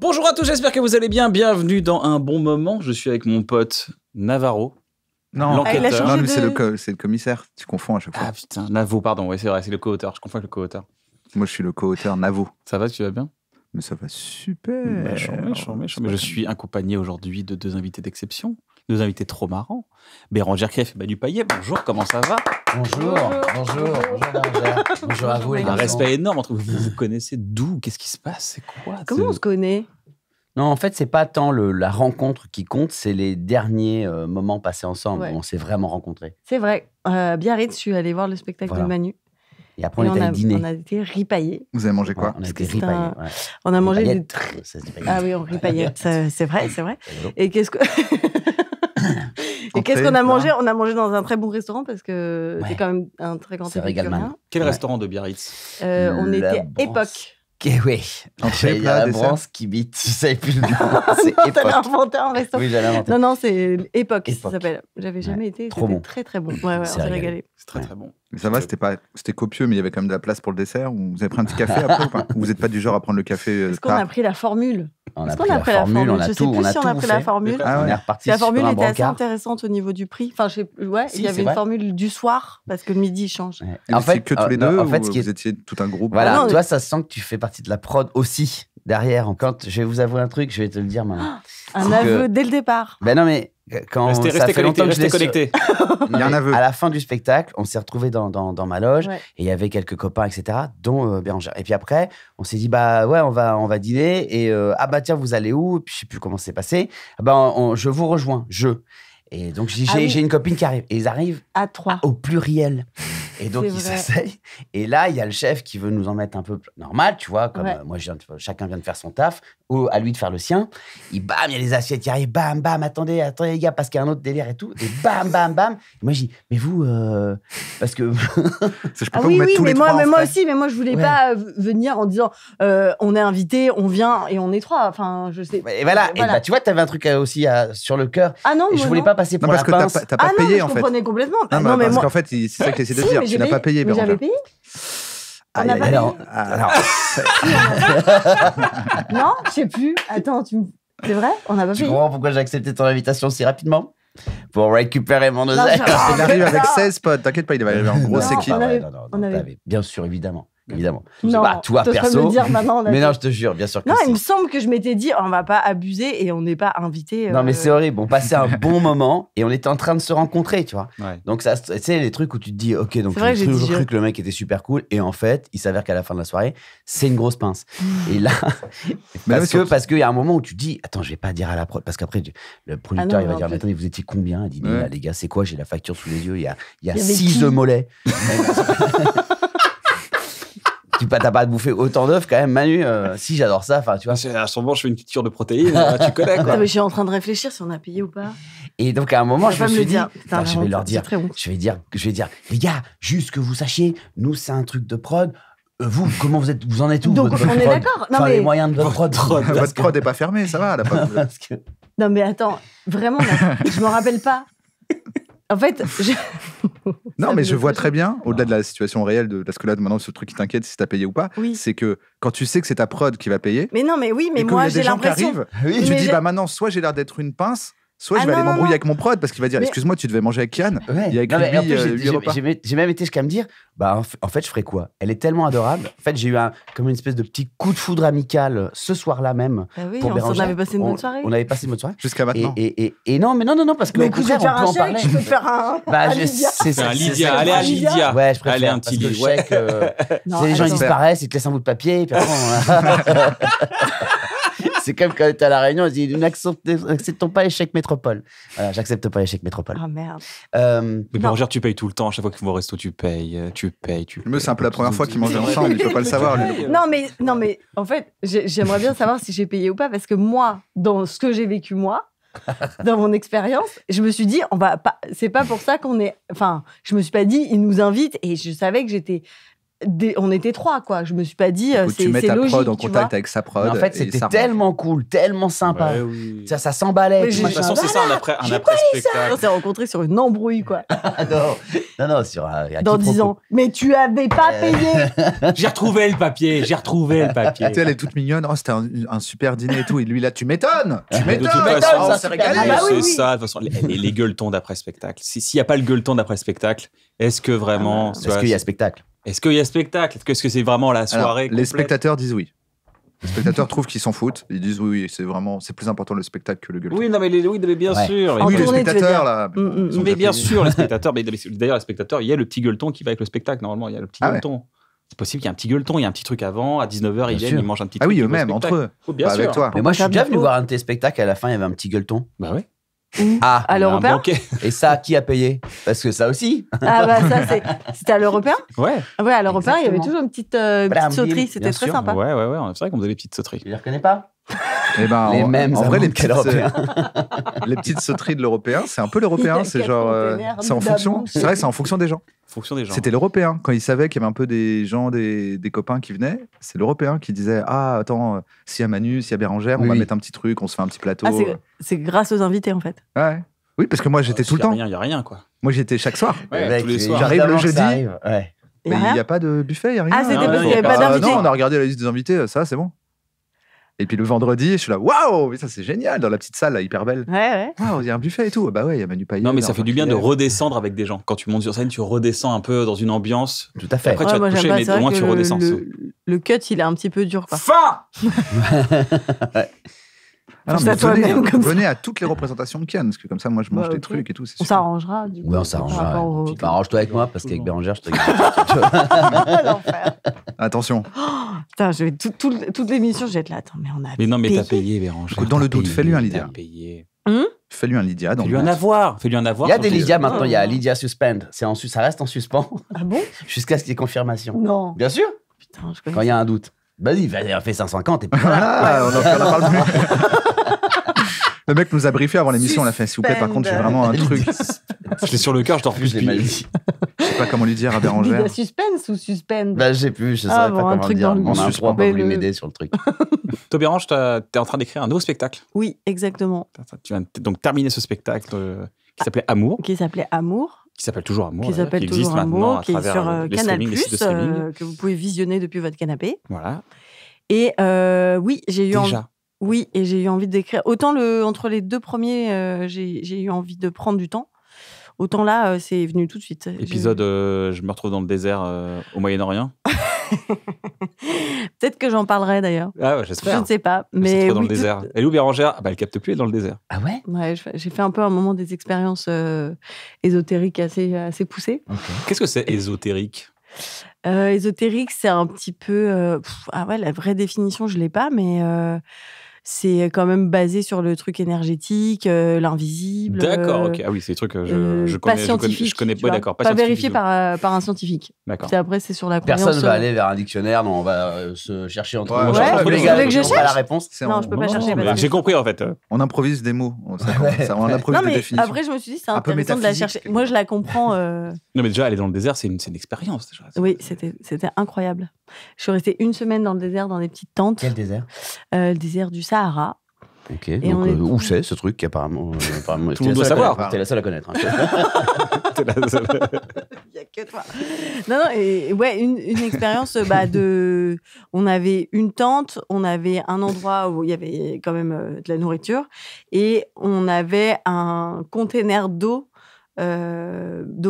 Bonjour à tous, j'espère que vous allez bien. Bienvenue dans Un Bon Moment. Je suis avec mon pote Navarro. Non, l'enquêteur. non, lui, c'est le commissaire. Tu confonds à chaque fois. Ah putain, Navo, pardon. Oui, c'est vrai, c'est le co-auteur. Je confonds avec le co-auteur. Moi, je suis le co-auteur Navo. Ça va, tu vas bien? Mais ça va super. Méchant. Mais je suis accompagné aujourd'hui de deux invités d'exception. Deux invités trop marrants. Bérangère Krief et Manu Payet. Bonjour, comment ça va? Bonjour Bérangère. Bonjour à vous les Un garçons. respect énorme entre vous. Vous vous connaissez d'où? Qu'est-ce qui se passe? C'est quoi? Comment on se connaît? Non, en fait, c'est pas tant la rencontre qui compte, c'est les derniers moments passés ensemble Ouais. où on s'est vraiment rencontrés. C'est vrai. Biarritz, je suis allée voir le spectacle Voilà. de Manu. Et après, Et on est allé dîner. on a été ripaillés. Vous avez mangé quoi? On a été c'est ripaillés. un- Ouais. On a mangé des... Paillettes, ça se dit Ah oui, on ripaillait. C'est vrai. paillettes. Et qu'est-ce que... Et qu'est-ce qu'on a mangé? On a mangé dans un très bon restaurant parce que Ouais. c'est quand même un très grand C'est Régalman. épicurien. Quel Ouais. restaurant de Biarritz? On La était Branche. époque. Oui. Entrée, J'allais dire plat, la dessert. branche qui bite. Je savais plus le nom. C'est Non, t'allais époque. inventer un restaurant. Oui, j'allais inventer. Non, c'est époque, ça Époque. s'appelle. J'avais jamais été. Trop C'était bon. très très bon. Ouais, on C'est s'est régalé. régalé. C'est très Ouais. très bon. Mais ça va, c'était copieux, mais il y avait quand même de la place pour le dessert. Ou vous avez pris un petit café après ou pas? Ou vous n'êtes pas du genre à prendre le café Est-ce qu'on tard? a pris la formule? On Est-ce a qu'on pris la formule, on Je a sais tout, plus on a si on tout a pris la fait. formule. Ah On ouais. est reparti La sur formule un était assez brancard. intéressante au niveau du prix. Enfin, il Si, y avait c'est une vrai. formule du soir parce que le midi il change. Ouais. Et vous étiez que tous les non, deux en fait, ou ce qui est vous étiez tout un groupe? Voilà, Ah non, toi, ça se sent que tu fais partie de la prod aussi, derrière. Quand je vais vous avouer un truc, je vais te le dire maintenant. Un C'est aveu que- dès le départ. Ben non, mais quand Restez ça fait connectés, longtemps que je restez l'ai connectés. Il y a un aveu. À la fin du spectacle, on s'est retrouvés dans ma loge Ouais. et il y avait quelques copains, etc., dont Bérangère. Et puis après, on s'est dit, bah ouais, on va dîner. Et ah bah tiens, vous allez où? Et puis je sais plus comment c'est passé. Ah bah, je vous rejoins, Et donc, j'ai Ah oui. j'ai une copine qui arrive. Et ils arrivent À 3. au pluriel. Et donc, C'est ils vrai. s'asseyent. Et là, il y a le chef qui veut nous en mettre un peu normal, tu vois, comme Ouais. moi, chacun vient de faire son taf, ou à lui de faire le sien. Bam, il y a les assiettes qui arrivent, bam, bam, attendez les gars, parce qu'il y a un autre délire et tout. Et bam, bam, bam. Et moi, je dis, mais vous, parce que. Je peux Ah pas vous oui, mettre tous mais les trois en moi frais. aussi, mais moi je voulais Ouais. pas venir en disant on est invité, on vient et on est trois. Enfin, je sais. Et voilà. Et bah, tu vois, tu avais un truc aussi sur le cœur. Ah non, Et moi, je voulais non. pas passer Non, pour parce la que pince. t'as pas Ah non, payé mais en je fait. comprenais complètement. Non, Non, mais parce moi. qu'en fait, c'est ça qu'il essaie de Si, dire. mais Tu j'ai n'as pas payé, mais j'avais Bérangère. payé. Aïe, On a aïe, pas aïe. Alors, Ah. alors, Non, je sais plus. Attends, c'est vrai? On n'a pas tu payé. comprends pourquoi j'ai accepté ton invitation si rapidement? Pour récupérer mon oseille. Il arrive avec Non. 16 potes, t'inquiète pas, il va arriver en grosse Non, équipe. on avait- on avait- avait. Bien sûr, évidemment. Évidemment. Non, Pas toi, t'oses pas perso. me dire maintenant, on a Mais fait. non, je te jure, bien sûr que Non, si. il me semble que je m'étais dit on va pas abuser et on n'est pas invité. Non, mais c'est horrible. On passait un bon moment et on était en train de se rencontrer, tu vois. Ouais. Donc, ça, tu sais, les trucs où tu te dis, OK, donc C'est vrai que j'ai j'ai toujours dit, cru que le mec était super cool. Et en fait, il s'avère qu'à la fin de la soirée, c'est une grosse pince. Et là, Mais parce surtout- qu'il y a un moment où tu te dis, attends, je vais pas dire à la prod. Parce qu'après, le producteur, Ah non, il va mais dire, en mais attendez, vous étiez combien? Il dit, mais Ouais. là, les gars, c'est quoi? J'ai la facture sous les yeux. Il y a y avait 6 qui œufs mollets. T'as pas bouffé autant d'œufs quand même, Manu. Si, j'adore ça. Enfin, tu vois. À son banc, je fais une petite cure de protéines. Tu connais Attends, quoi. mais je suis en train de réfléchir si on a payé ou pas. Et donc, à un moment, On va je pas me me suis le dit, dire. Putain, enfin, je vais honte, leur c'est dire, très honte. je vais dire, les gars, juste que vous sachiez, nous, c'est un truc de prod. Vous, comment vous en êtes où? Donc, votre on est prod d'accord. Non, Enfin, les mais- moyens de votre prod. Votre prod n'est pas fermée, ça va. Elle a pas... Parce que- Non, mais attends, vraiment, je me rappelle pas. En fait, Non, Ça mais me je vois fait très bien, au-delà de la situation réelle, parce que là, maintenant, ce truc qui t'inquiète, si t'as payé ou pas, Oui. c'est que quand tu sais que c'est ta prod qui va payer, Mais non, mais oui, mais et qu'il moi, y a j'ai des gens qui l'impression. arrivent, Oui, tu mais dis, j'ai- bah maintenant, soit j'ai l'air d'être une pince, soit Ah je vais non, aller non, m'embrouiller non. avec mon prod, parce qu'il va dire, Mais- excuse-moi, tu devais manger avec Kian. Ouais. Il y a écrit Non, mais en plus, huit repas. j'ai même été jusqu'à me dire, bah, en fait, je ferais quoi? Elle est tellement adorable. En fait, j'ai eu comme une espèce de petit coup de foudre amical ce soir-là même. Bah oui, pour on s'en Bérangère. avait passé une bonne soirée. On avait passé une bonne soirée. Jusqu'à maintenant. Et non, mais non, parce que Mais au écoute, je contraire, peux te faire on peut un en chèque, parler. je peux te faire un. Bah, un je- Lydia. c'est Un c'est Lydia, ça. allez à Lydia. Lydia. Ouais, je préfère. Allez, un parce petit que lit. le chèque, Non, c'est les gens ils attends. disparaissent, ils te laissent un bout de papier, et puis après, c'est comme quand t'es à la Réunion, ils disent n'acceptons pas l'échec métropole. Voilà, j'accepte pas l'échec métropole. Ah merde. Mais Bérangère, tu payes tout le temps. À chaque fois qu'il va au resto, tu payes. Mais c'est un peu la première fois qu'ils mangent ensemble, il peut pas le savoir, lui. Non, mais en fait, j'aimerais bien savoir si j'ai payé ou pas, parce que moi, dans ce que j'ai vécu moi, dans mon expérience, je me suis dit, on va pas. C'est pas pour ça qu'on est. Enfin, je me suis pas dit, ils nous invitent, et je savais que j'étais On était 3, quoi. Je me suis pas dit, Où c'est tu mets c'est ta logique, prod en tu contact vois. avec sa prod. Mais en fait, et c'était ça tellement cool, tellement sympa. Ouais, oui. Ça s'emballait. Mais tout j'ai- De toute machin. façon, c'est ça, un après-spectacle. On s'est rencontrés sur une embrouille, quoi, Non, sur un dans 10 ans. Mais tu avais pas payé. J'ai retrouvé le papier, j'ai retrouvé le papier. Tu sais, elle est toute mignonne. Oh, c'était un super dîner et tout. Et lui, là, tu m'étonnes. Tu Mais de m'étonnes. toute façon, on ça, s'est c'est régalé. Ah bah oui, c'est oui. ça, de toute façon, les gueuletons d'après-spectacle. S'il n'y a pas le gueuleton d'après-spectacle, est-ce que vraiment. tu Est-ce vois, qu'il y a spectacle? Est-ce qu'il y a spectacle? Est-ce que c'est vraiment la Alors, soirée les complète spectateurs disent oui. Les spectateurs trouvent qu'ils s'en foutent. Ils disent oui, c'est plus important le spectacle que le gueuleton. Oui, non, mais, oui, mais bien Ouais. sûr. En Oui, les tournée, tu veux spectateurs, dire. là. ils sont Mais déjà bien payés. sûr, les spectateurs. D'ailleurs, les spectateurs, il y a le petit gueuleton qui va avec le spectacle. Normalement, il y a le petit Ah ouais. gueuleton. C'est possible qu'il y ait un petit gueuleton, il y a un petit truc avant. À 19h, ils Bien viennent, sûr. ils mangent un petit Ah truc. oui, ils vont au eux-mêmes, entre spectacle. eux. Oh, bien Pas sûr. avec toi. Mais moi, je suis faire déjà du venu pot. voir un de tes spectacles. À la fin, il y avait un petit gueuleton. Bah ouais. Ah, À On a un l'européen. banquet. et ça, qui a payé? Parce que ça aussi. Ah bah ça, c'était à l'européen. Ouais. Ouais, à l'européen, il y avait Exactement. toujours une petite Blam, sauterie. bim, C'était bien très sûr. sympa. Ouais, c'est vrai qu'on faisait des petites sauteries. Tu les reconnais pas? Eh ben, Les mêmes en vrai, les amendes qu'à petites, l'européen. les petites sauteries de l'européen, c'est un peu Il y l'européen. a C'est 4 genre. containers C'est en fonction. d'amendes. C'est vrai, c'est en fonction des gens. En fonction des gens. C'était l'européen. Quand il savait qu'il y avait un peu des gens, des copains qui venaient, c'est l'européen qui disait ah, attends, s'il y a Manu, s'il y a Bérangère, on va Oui. mettre un petit truc, on se fait un petit plateau. Ah, c'est grâce aux invités, en fait. Ouais. Oui, parce que moi, j'étais tout le temps. Il n'y a rien, quoi. Moi, j'étais chaque soir. Ouais, Le mec, tous les il- soirs. J'arrive le évidemment que ça jeudi. arrive, ouais. Il y a Mais il rien. n'y a pas de buffet, il n'y a rien. Ah, c'était parce qu'il y avait pas d'invités. Non, on a regardé la liste des invités, ça, c'est bon. Et puis le vendredi, je suis là, waouh, mais ça c'est génial, dans la petite salle, là, hyper belle. Ouais. Waouh, il y a un buffet et tout. Bah ouais, il y a Manu Payet. Non, mais ça Bernard fait du bien de Pivot. redescendre avec des gens. Quand tu montes sur scène, tu redescends un peu dans une ambiance. Tout à fait. Après, tu vas moi, te j'aime coucher, pas. mais C'est au vrai moins que tu redescends. le cut, il est un petit peu dur, quoi. Fin. Ah non, Pense mais à toi-même, comme ça. venez à toutes les représentations de Cannes, parce que comme ça, moi, je mange Bah, des ok. trucs et tout. c'est On super. s'arrangera, du coup. Ouais, on par s'arrangera. rapport au- Puis, arrange-toi avec moi, parce qu'avec Bérangère, je te L'enfer. Attention. Putain, je vais toute l'émission, je vais être là. Attends, mais on a. Mais non, mais payé. t'as payé, Bérangère. Écoute, dans le doute, fais-lui un Lydia. T'as payé. Fais-lui un Lydia. dans Fais-lui le un doute. avoir. Fais-lui un avoir. Il y a sur des ton- Lydia maintenant, il y a Lydia Suspend. Ça reste en suspens Ah bon? jusqu'à ce qu'il y ait confirmation. Non. Bien sûr, Putain, je connais. quand il y a un doute. Vas-y, fais 550 et puis voilà. Ah, on en parle plus. Le mec nous a briefé avant l'émission, on a fait s'il vous plaît, par contre, j'ai vraiment un truc. Je l'ai sur le cœur, je dors Je plus. l'ai mal dit. Je sais pas comment lui dire à Lydia Bérangère. Suspense ou Suspend? Bah, j'ai plus, je Ah, saurais bon, pas un comment truc le dire. dans le Mon suspens. intro a pas Mais voulu le- m'aider sur le truc. Toi, Bérange, t'es en train d'écrire un nouveau spectacle. Oui, exactement. Tu viens donc terminer ce spectacle qui s'appelait Amour, Qui s'appelle Amour. qui s'appelle toujours Amour. Qui d'ailleurs, s'appelle existe toujours maintenant Amour, à qui est travers sur les Canal+, streaming, les sites de streaming. que vous pouvez visionner depuis votre canapé. Voilà. Et oui, j'ai eu envie. Déjà. Oui, et j'ai eu envie d'écrire. Autant entre les deux premiers, j'ai eu envie de prendre du temps. Autant là, c'est venu tout de suite. Épisode, je me retrouve dans le désert au Moyen-Orient. Peut-être que j'en parlerai d'ailleurs. Ah ouais, Je j'espère. ne sais pas. Elle s'est Mais retrouvée dans oui, le désert. Elle est où Bérangère? Ah bah, elle capte plus, elle est dans le désert. Ah ouais? Ouais, j'ai fait un peu un moment des expériences ésotériques assez poussées. Qu'est-ce que c'est ésotérique? Ésotérique, c'est un petit peu... ah ouais, la vraie définition, je ne l'ai pas, mais c'est quand même basé sur le truc énergétique, l'invisible. D'accord, ok. Ah oui, c'est des trucs que je pas connais. scientifique. Je connais tu pas, vois. d'accord. Pas scientifique, vérifié je- par un scientifique. D'accord. Après, c'est sur la croyance. Personne va aller vers un dictionnaire, non, on va se chercher entre Ouais, nous. ouais, Chercher vous entre voulez légal, que je on aura la cherche réponse. Non, je peux pas chercher. mais parce que- j'ai compris en fait. On improvise des mots. On improvise Non, des mais définitions. après, je me suis dit, c'est Un peu intéressant de la métaphysique, chercher. quelque Moi, part. je la comprends. Non, mais déjà, aller dans le désert, c'est une expérience déjà. Oui, c'était incroyable. Je suis restée une semaine dans le désert, dans des petites tentes. Quel désert? Le désert du Sahara. Ok, Et donc on est- où c'est ce truc apparemment Tout le t'es monde la doit seule à savoir. connaître, T'es la seule à connaître. hein. Il n'y a que toi. Non, et ouais, une expérience de. On avait une tente, on avait un endroit où il y avait quand même de la nourriture, et on avait un container d'eau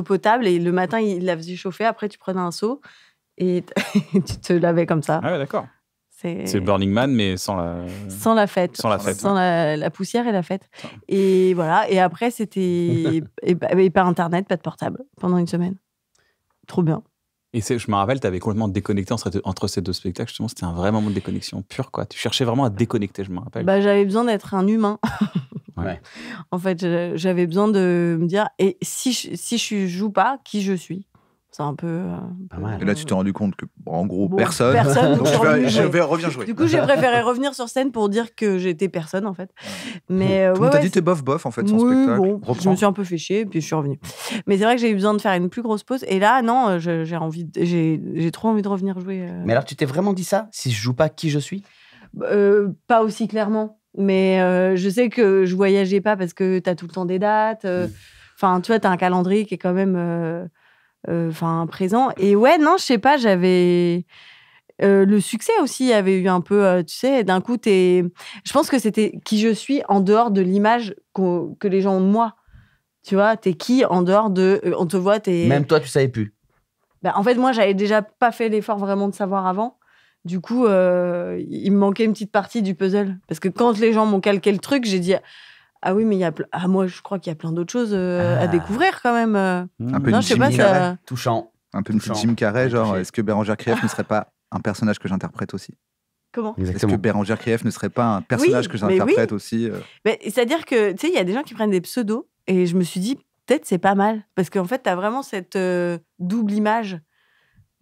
potable, et le matin, il la faisait chauffer, après, tu prenais un seau, et tu te lavais comme ça. Ah ouais, d'accord. C'est C'est Burning Man, mais sans la. sans la fête. Sans la fête, Sans la poussière et la fête. Et voilà. Et après, c'était. et pas Internet, pas de portable pendant une semaine. Trop bien. Et je me rappelle, tu avais complètement déconnecté entre ces deux spectacles. Justement, c'était un vrai moment de déconnexion pure, quoi. Tu cherchais vraiment à te déconnecter, je me rappelle. Bah, j'avais besoin d'être un humain. Ouais. En fait, j'avais besoin de me dire, et si je joue pas, qui je suis? C'est un peu. Pas mal. Et là, tu t'es rendu compte que, bon, en gros, Bon, personne. personne, Donc, donc je vais revenir jouer. Du coup, j'ai préféré revenir sur scène pour dire que j'étais personne, en fait. Mais Tout le monde t'a dit t'es bof, en fait, son oui, spectacle. bon, je Reprends. me suis un peu fait chier, puis je suis revenue. Mais c'est vrai que j'ai eu besoin de faire une plus grosse pause. Et là, non, j'ai trop envie de revenir jouer. Mais alors, tu t'es vraiment dit ça? Si je joue pas, qui je suis? Pas aussi clairement. Mais je sais que je voyageais pas parce que t'as tout le temps des dates. Enfin, tu vois, t'as un calendrier qui est quand même présent. Et ouais, non, je sais pas, j'avais... le succès aussi avait eu un peu, tu sais, d'un coup, je pense que c'était qui je suis en dehors de l'image que les gens ont de moi. Tu vois, t'es qui en dehors de... on te voit, t'es... Même toi, tu savais plus. Bah, en fait, moi, j'avais déjà pas fait l'effort vraiment de savoir avant. Du coup, il me manquait une petite partie du puzzle. Parce que quand les gens m'ont calqué le truc, j'ai dit... Ah oui, mais moi, je crois qu'il y a plein d'autres choses à découvrir quand même. Un peu Non, une je sais Jim pas, Carrey. ça... Touchant. Un peu une petite Touchant. Jim Carrey, genre, Touché. est-ce que Bérangère Krief ne serait pas un personnage que j'interprète aussi? Comment? Est-ce Exactement. que Bérangère Krief ne serait pas un personnage que mais j'interprète aussi Mais c'est-à-dire que, tu sais, il y a des gens qui prennent des pseudos et je me suis dit, peut-être c'est pas mal. Parce qu'en fait, t'as vraiment cette double image.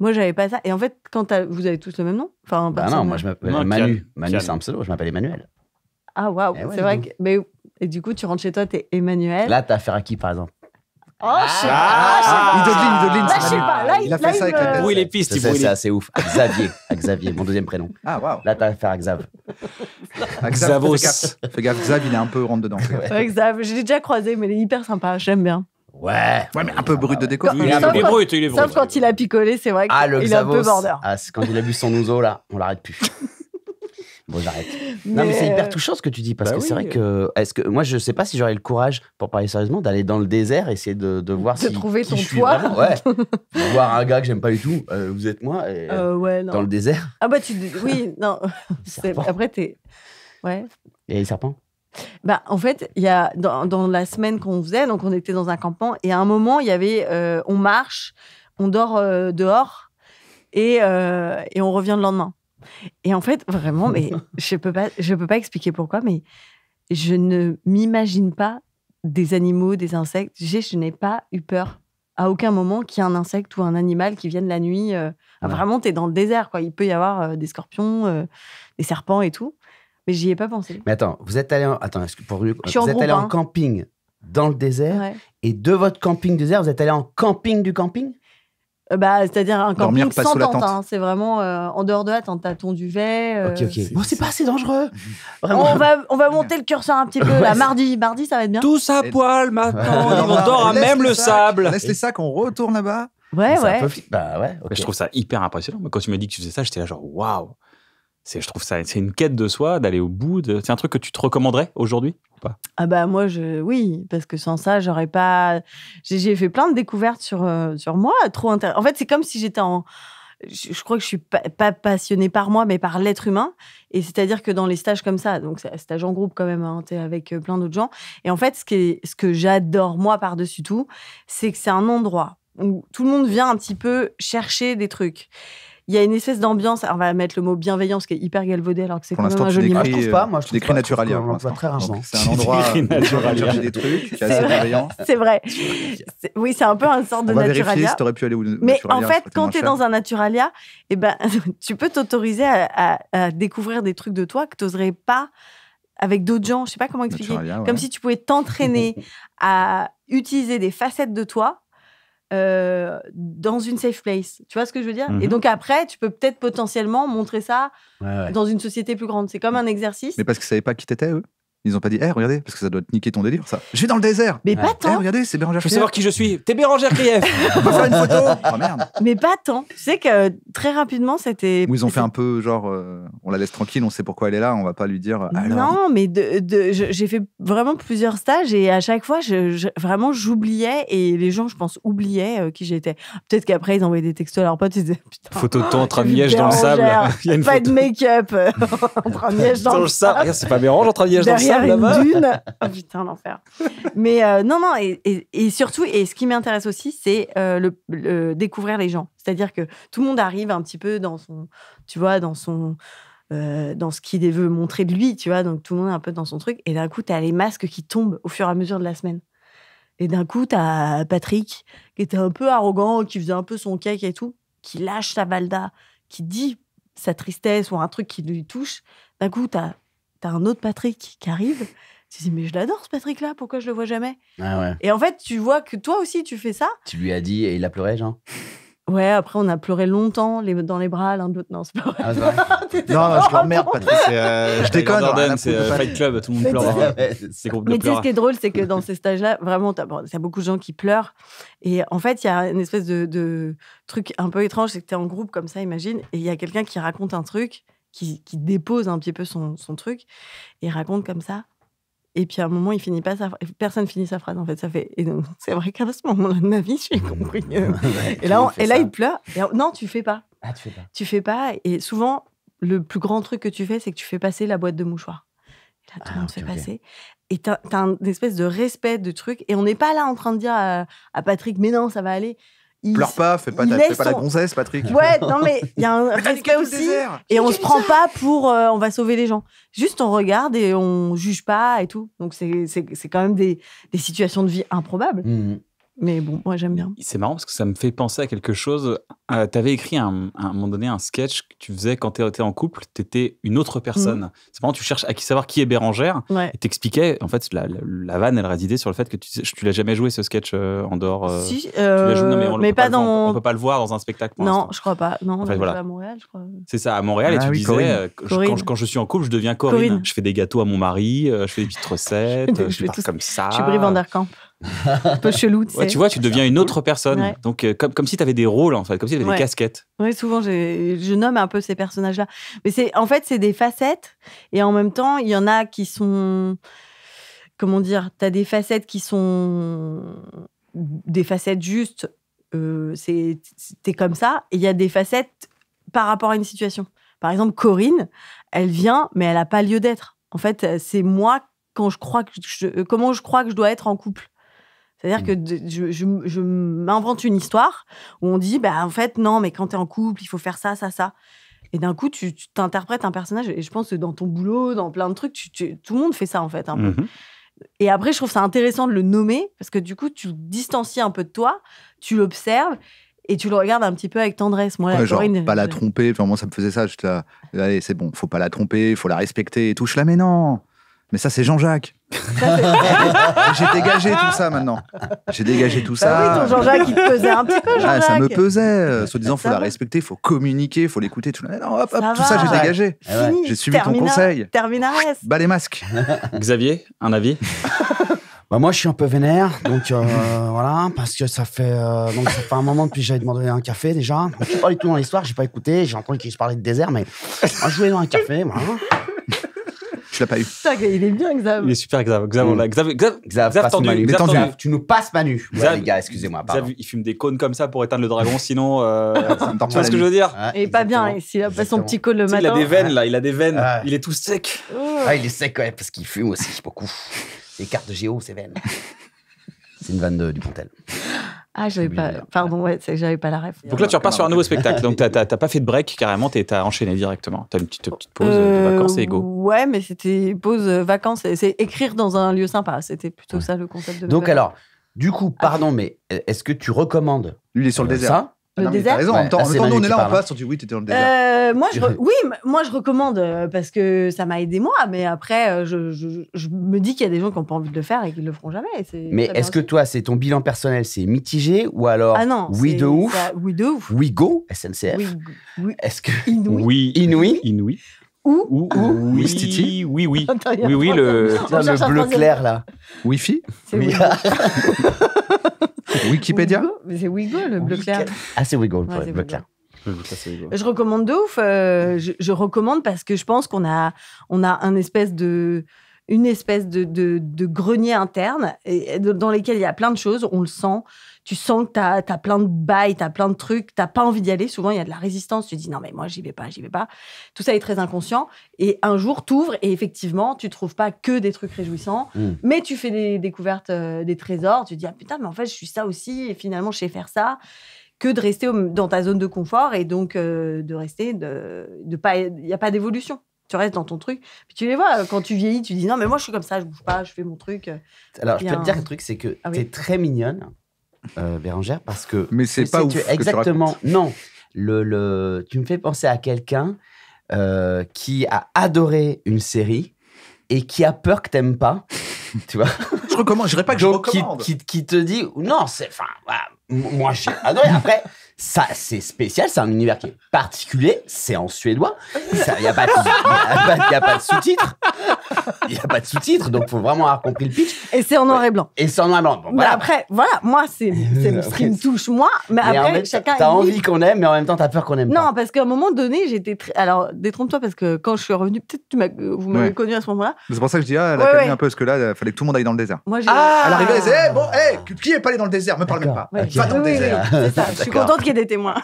Moi, j'avais pas ça. Et en fait, vous avez tous le même nom? Enfin, Bah personne- non, moi je m'appelle Non, Manu. Kian. Manu, Kian. c'est un pseudo, je m'appelle Emmanuel. Ah, waouh, Eh ouais, c'est vrai dis que... Et du coup, tu rentres chez toi, t'es Emmanuel. Là, t'as affaire à qui, par exemple? Oh, je sais pas. Idoline, Là, je sais pas. Là, il a fait ça avec la tête. Oui, les pistes, Je il sais, faut c'est assez ouf. À Xavier, mon deuxième prénom. Ah, waouh. Là, t'as affaire à Xav. Ah, Xavos. Fais gaffe, Xav, il est un peu rentre dedans. fais gaffe. Ouais, Xav, je l'ai déjà croisé, mais il est hyper sympa. J'aime bien. Ouais. Ouais, mais un peu brut de déco. Quand- Il est Sauf il est quand- brut, il est brut. Sauf quand il a picolé, c'est vrai Ah, le qu'il est un peu Xavos. border. Ah, c'est quand il a bu son ouzo, là, on l'arrête plus. Bon, j'arrête. Non, mais c'est hyper touchant ce que tu dis, parce Bah que c'est oui. vrai que. Moi, je sais pas si j'aurais le courage, pour parler sérieusement, d'aller dans le désert, essayer de voir De si. trouver qui ton je suis toi. vraiment. Ouais. Voir un gars que j'aime pas du tout. Vous êtes moi. Et, Ouais, non. dans le désert. Ah bah, oui, non. Serpent. Après, t'es... Ouais. Et les serpents. Bah, en fait, il y a dans la semaine qu'on faisait, donc on était dans un campement, et à un moment, il y avait, on marche, on dort dehors, et on revient le lendemain. Et en fait, vraiment, mais je peux pas expliquer pourquoi, mais je ne m'imagine pas des animaux, des insectes. Je n'ai pas eu peur à aucun moment qu'il y ait un insecte ou un animal qui vienne la nuit. Vraiment, t'es dans le désert, quoi. Il peut y avoir des scorpions, des serpents et tout. Mais j'y ai pas pensé. Mais attends, vous êtes allé en. Attends, est-ce que pour Je suis en vous êtes groupe, allé en hein. camping dans le désert, Ouais. et de votre camping désert, vous êtes allé en camping du camping? C'est-à-dire un Dormir camping pas sans sous la tente. tente. hein. C'est vraiment en dehors de la tente. T'as ton duvet. Ok. Bon, c'est pas assez dangereux. Vraiment. On va monter le curseur un petit peu. Là, mardi, ça va être bien. Tous à Et- poil maintenant, Ouais. on dort à Laisse même les le sacs, sable. Laisse les sacs, on retourne là-bas. Ouais, C'est un ouais. peu Bah ouais, ok. Je trouve ça hyper impressionnant. Moi, quand tu m'as dit que tu faisais ça, j'étais là genre waouh. Je trouve ça, c'est une quête de soi, d'aller au bout. C'est un truc que tu te recommanderais aujourd'hui ou pas? Ah bah moi, oui, parce que sans ça, j'aurais pas... J'ai fait plein de découvertes sur moi, trop intéressant. En fait, c'est comme si j'étais en... Je crois que je suis pas passionnée par moi, mais par l'être humain. Et c'est-à-dire que dans les stages comme ça, donc c'est un stage en groupe quand même, hein, t'es avec plein d'autres gens. Et en fait, ce que j'adore, moi, par-dessus tout, c'est que c'est un endroit où tout le monde vient un petit peu chercher des trucs. Il y a une espèce d'ambiance, on va mettre le mot bienveillance, qui est hyper galvaudé, alors que c'est Pour quand même l'instant, un tu joli mot. Moi, je trouve pas. Moi, je Tu trouve décris pas. Je trouve Naturalia. qu'on pour l'emploie l'instant. très rarement. Donc, c'est un endroit Tu décris où on vient Naturalia. chercher des trucs, qui est C'est assez vrai. bienveillant. C'est vrai. Oui, c'est un peu un sorte de On va vérifier naturalia. si t'aurais pu aller où Mais en fait, quand tu es dans un naturalia, eh ben, tu peux t'autoriser à découvrir des trucs de toi que tu n'oserais pas avec d'autres gens. Je sais pas comment expliquer. Comme si tu pouvais t'entraîner à utiliser des facettes de toi dans une safe place. Tu vois ce que je veux dire? Et donc après, tu peux peut-être potentiellement montrer ça Ouais. dans une société plus grande. C'est comme un exercice. Mais parce qu'ils savaient pas qui t'étais, eux. Ils ont pas dit, regardez, parce que ça doit te niquer ton délire, ça. Je vais dans le désert. Mais pas tant. Regardez, c'est Bérangère Je veux Krief. savoir qui je suis. T'es Bérangère Krief. On va faire une photo. Oh merde. Mais pas tant. Tu sais que très rapidement, c'était... Où ils ont fait un peu genre, on la laisse tranquille, on sait pourquoi elle est là, on va pas lui dire. Alors, Non, mais j'ai fait vraiment plusieurs stages et à chaque fois, vraiment, j'oubliais et les gens, je pense, oubliaient qui j'étais. Peut-être qu'après, ils envoyaient des textos à leurs potes, ils disaient putain, Photo de toi en train de miège dans le sable. Bérangère, Il y a une pas photo de make-up, en train de miège dans le sable. sable. Regarde, c'est pas Bérange en train de miège dans le Derrière sable là-bas. une dune. Oh putain, l'enfer. Mais non, et surtout, et ce qui m'intéresse aussi, c'est le découvrir les gens. C'est-à-dire que tout le monde arrive un petit peu dans son, tu vois, dans ce qu'il veut montrer de lui, tu vois. Donc tout le monde est un peu dans son truc. Et d'un coup, tu as les masques qui tombent au fur et à mesure de la semaine. Et d'un coup, t'as Patrick, qui était un peu arrogant, qui faisait un peu son cake et tout, qui lâche sa valda, qui dit sa tristesse ou un truc qui lui touche. D'un coup, t'as un autre Patrick qui arrive. Tu te dis, mais je l'adore ce Patrick-là, pourquoi je le vois jamais? Ah ouais. Et en fait, tu vois que toi aussi, tu fais ça. Tu lui as dit et il a pleuré, genre? Ouais, après, on a pleuré longtemps, dans les bras l'un de l'autre. Non, c'est pas vrai. Ah, c'est vrai. Non, je l'emmerde, Patrick. Je déconne. Gordon, rien à c'est foutre de Fight Club, tout le monde Mais pleure. Ouais, hein. ouais, C'est groupe de Mais tu sais, ce pleurs. qui est drôle, c'est que dans ces stages-là, vraiment, t'as beaucoup de gens qui pleurent. Et en fait, il y a une espèce de truc un peu étrange, c'est que t'es en groupe comme ça, imagine, et il y a quelqu'un qui raconte un truc, qui dépose un petit peu son truc, et il raconte comme ça. Et puis à un moment, il finit pas personne finit sa phrase, en fait. Ça fait. Et donc, c'est vrai qu'à ce moment-là de ma vie, j'ai compris. Et là, il pleure. Non, tu fais pas. Ah, tu fais pas. Tu fais pas. Et souvent, le plus grand truc que tu fais, c'est que tu fais passer la boîte de mouchoirs. Et là, tout le monde fait passer. Et t'as une espèce de respect de truc. Et on n'est pas là en train de dire à Patrick, mais non, ça va aller. Pleure pas, fais pas la gonzesse, Patrick. Ouais, non, mais il y a un respect aussi. Et on se prend pas pour on va sauver les gens. Juste, on regarde et on juge pas et tout. Donc, c'est quand même des situations de vie improbables. Mmh. Mais bon, moi, j'aime bien. C'est marrant parce que ça me fait penser à quelque chose. Tu avais écrit à un moment donné un sketch que tu faisais quand tu étais en couple, tu étais une autre personne. C'est marrant, tu cherches à savoir qui est Bérengère Ouais. et t'expliquais, en fait, la vanne, elle résidait sur le fait que tu l'as jamais joué ce sketch en dehors. Si, tu l'as joué, non, mais mais pas dans. On peut pas le voir dans un spectacle. Pour Non, l'instant. je crois pas. Non, on fait, a voilà. joué à Montréal, je crois. C'est ça, à Montréal, et Ah tu oui, disais, Corinne. quand je suis en couple, je deviens Corinne. Corinne. Je fais des gâteaux à mon mari, je fais des petites recettes, Je je fais pars tout ça. comme ça. Je suis Brie Vanderkamp. Un peu chelou, tu sais. Ouais, tu vois, tu deviens une autre personne. Ouais. Donc, comme si tu avais des rôles, en fait, comme si tu avais Ouais. des casquettes. Oui, souvent, je nomme un peu ces personnages-là. Mais en fait, c'est des facettes. Et en même temps, il y en a qui sont... Comment dire? Tu as des facettes qui sont... Des facettes justes. T'es comme ça. Et il y a des facettes par rapport à une situation. Par exemple, Corinne, elle vient, mais elle n'a pas lieu d'être. En fait, c'est moi comment je crois que je dois être en couple. C'est-à-dire que je m'invente une histoire où on dit, en fait, non, mais quand tu es en couple, il faut faire ça, ça, ça. Et d'un coup, tu t'interprètes un personnage. Et je pense que dans ton boulot, dans plein de trucs, tout le monde fait ça, en fait. Un peu. Et après, je trouve ça intéressant de le nommer parce que du coup, tu distancies un peu de toi, tu l'observes et tu le regardes un petit peu avec tendresse. Moi, Ouais, genre, Corinne, pas la tromper. Enfin, moi, ça me faisait ça. J'étais là, allez, c'est bon, faut pas la tromper, faut la respecter et tout. Je suis là, mais non. Mais ça, c'est Jean-Jacques. J'ai dégagé tout ça maintenant. J'ai dégagé tout ça. Oui, ton Jean-Jacques, il te pesait un petit peu, Jean-Jacques. Ça me pesait. Se disant, faut Ça la va. respecter, faut communiquer, faut l'écouter. Tout, non, hop, Ça tout va. ça, j'ai dégagé. Fini. J'ai suivi ton conseil. Terminares. Bas les masques. Xavier, un avis? Bah moi, je suis un peu vénère, donc voilà, parce que ça fait un moment depuis que j'avais demandé un café déjà. Je suis pas du tout dans l'histoire, j'ai pas écouté, j'ai entendu qu'il se parlait de désert, mais moi, je voulais dans un café, voilà. Tu l'as pas eu. Putain, il est bien, Xav. Il est super, Xav. Xav, passe tendu. Manu. Xav Tendu. tendu. Tu nous passes Manu. Ouais, Xav- les gars, excusez-moi, pardon. Xav, il fume des cônes comme ça pour éteindre le dragon, sinon. Ça me tord Tu pas vois ce la que je veux dire? Ouais, Et pas bien, exactement. s'il a pas son Exactement. petit col le Tu sais, matin. il a des veines, là, il a des veines. Ouais. Il est tout sec. Oh. Ah, il est sec, ouais, parce qu'il fume aussi beaucoup. Les cartes de Géo, c'est veine. C'est une vanne de Dupontel. Ah, j'avais J'ai pas. oublié. Pardon, ouais, c'est que j'avais pas la ref. Donc là, tu repars sur un nouveau spectacle. Donc, t'as pas fait de break carrément, t'as enchaîné directement. T'as une petite pause de vacances et go. Ouais, mais c'était pause vacances. C'est écrire dans un lieu sympa. C'était plutôt ça le concept de mes Donc vacances. alors, du coup, pardon, mais est-ce que tu recommandes Lui, il est sur le désert. ça? Ah Le non, mais désert t'as raison. En Ouais, même temps, là, c'est nous, on Manu est qui là en parle. face. On dit oui, t'étais dans le désert. Moi, je recommande parce que ça m'a aidé moi, mais après, je me dis qu'il y a des gens qui n'ont pas envie de le faire et qui le feront jamais. et c'est Mais très bien est-ce que aussi. toi, c'est ton bilan personnel, c'est mitigé ou alors Ah non, oui de ouf, oui de ouf. oui go, SNCF? Oui, Est-ce que inouï. Oui. Inouï? Inouï. Ou Oui, Stiti. oui, oui. Attends, il y a Oui, un le. troisième. On cherche le un bleu troisième. clair là? Wi-Fi, C'est Oui. Wigo. Wikipédia. Mais c'est Wigo, le bleu clair. Ah, c'est Wigo, Ouais, le c'est bleu Wigo. clair. Ça, c'est rigolo. Je recommande de ouf. Je recommande parce que je pense qu'on a une espèce de grenier interne et dans lesquels il y a plein de choses. On le sent. Tu sens que t'as plein de bails, t'as plein de trucs. T'as pas envie d'y aller. Souvent, il y a de la résistance. Tu te dis non, mais moi, j'y vais pas. Tout ça est très inconscient. Et un jour, t'ouvres et effectivement, tu trouves pas que des trucs réjouissants, mais tu fais des découvertes, des trésors. Tu te dis ah putain, mais en fait, je suis ça aussi. Et finalement, je sais faire ça. Que de rester dans ta zone de confort et donc de rester, il n'y a pas d'évolution. Tu restes dans ton truc. Puis tu les vois, quand tu vieillis, tu dis non, mais moi je suis comme ça, je bouge pas, je fais mon truc. Alors, je peux te dire un truc, c'est que t'es très mignonne, Bérangère, parce que. Mais c'est pas ouf. Exactement. Non. Tu me fais penser à quelqu'un qui a adoré une série et qui a peur que t'aimes pas. Tu vois? Je recommande, je dirais pas que je recommande. Qui te dit, non, c'est. Enfin, voilà, moi j'ai adoré. Après, ça, c'est spécial, c'est un univers qui est particulier, c'est en suédois. Il n'y a pas de sous-titres. Il n'y a pas de sous-titres, donc il faut vraiment avoir compris le pitch. Et c'est en noir et blanc. Et c'est en noir et blanc. Bon, voilà. Après, voilà, moi, c'est ce qui me touche, moi. Mais après, chacun. T'as envie qu'on aime, mais en même temps, t'as peur qu'on aime pas. Non, parce qu'à un moment donné, j'étais très. Alors, détrompe-toi, parce que quand je suis revenue, peut-être vous m'avez connue à ce moment-là. C'est pour ça que je dis, elle a calmé un peu, parce que là, il fallait que tout le monde aille dans le désert. Moi, elle arrivait, elle disait, qui est pas allé dans le désert? Me parle même pas. Va dans le désert. C'est ça, je suis contente qu'il y ait des témoins.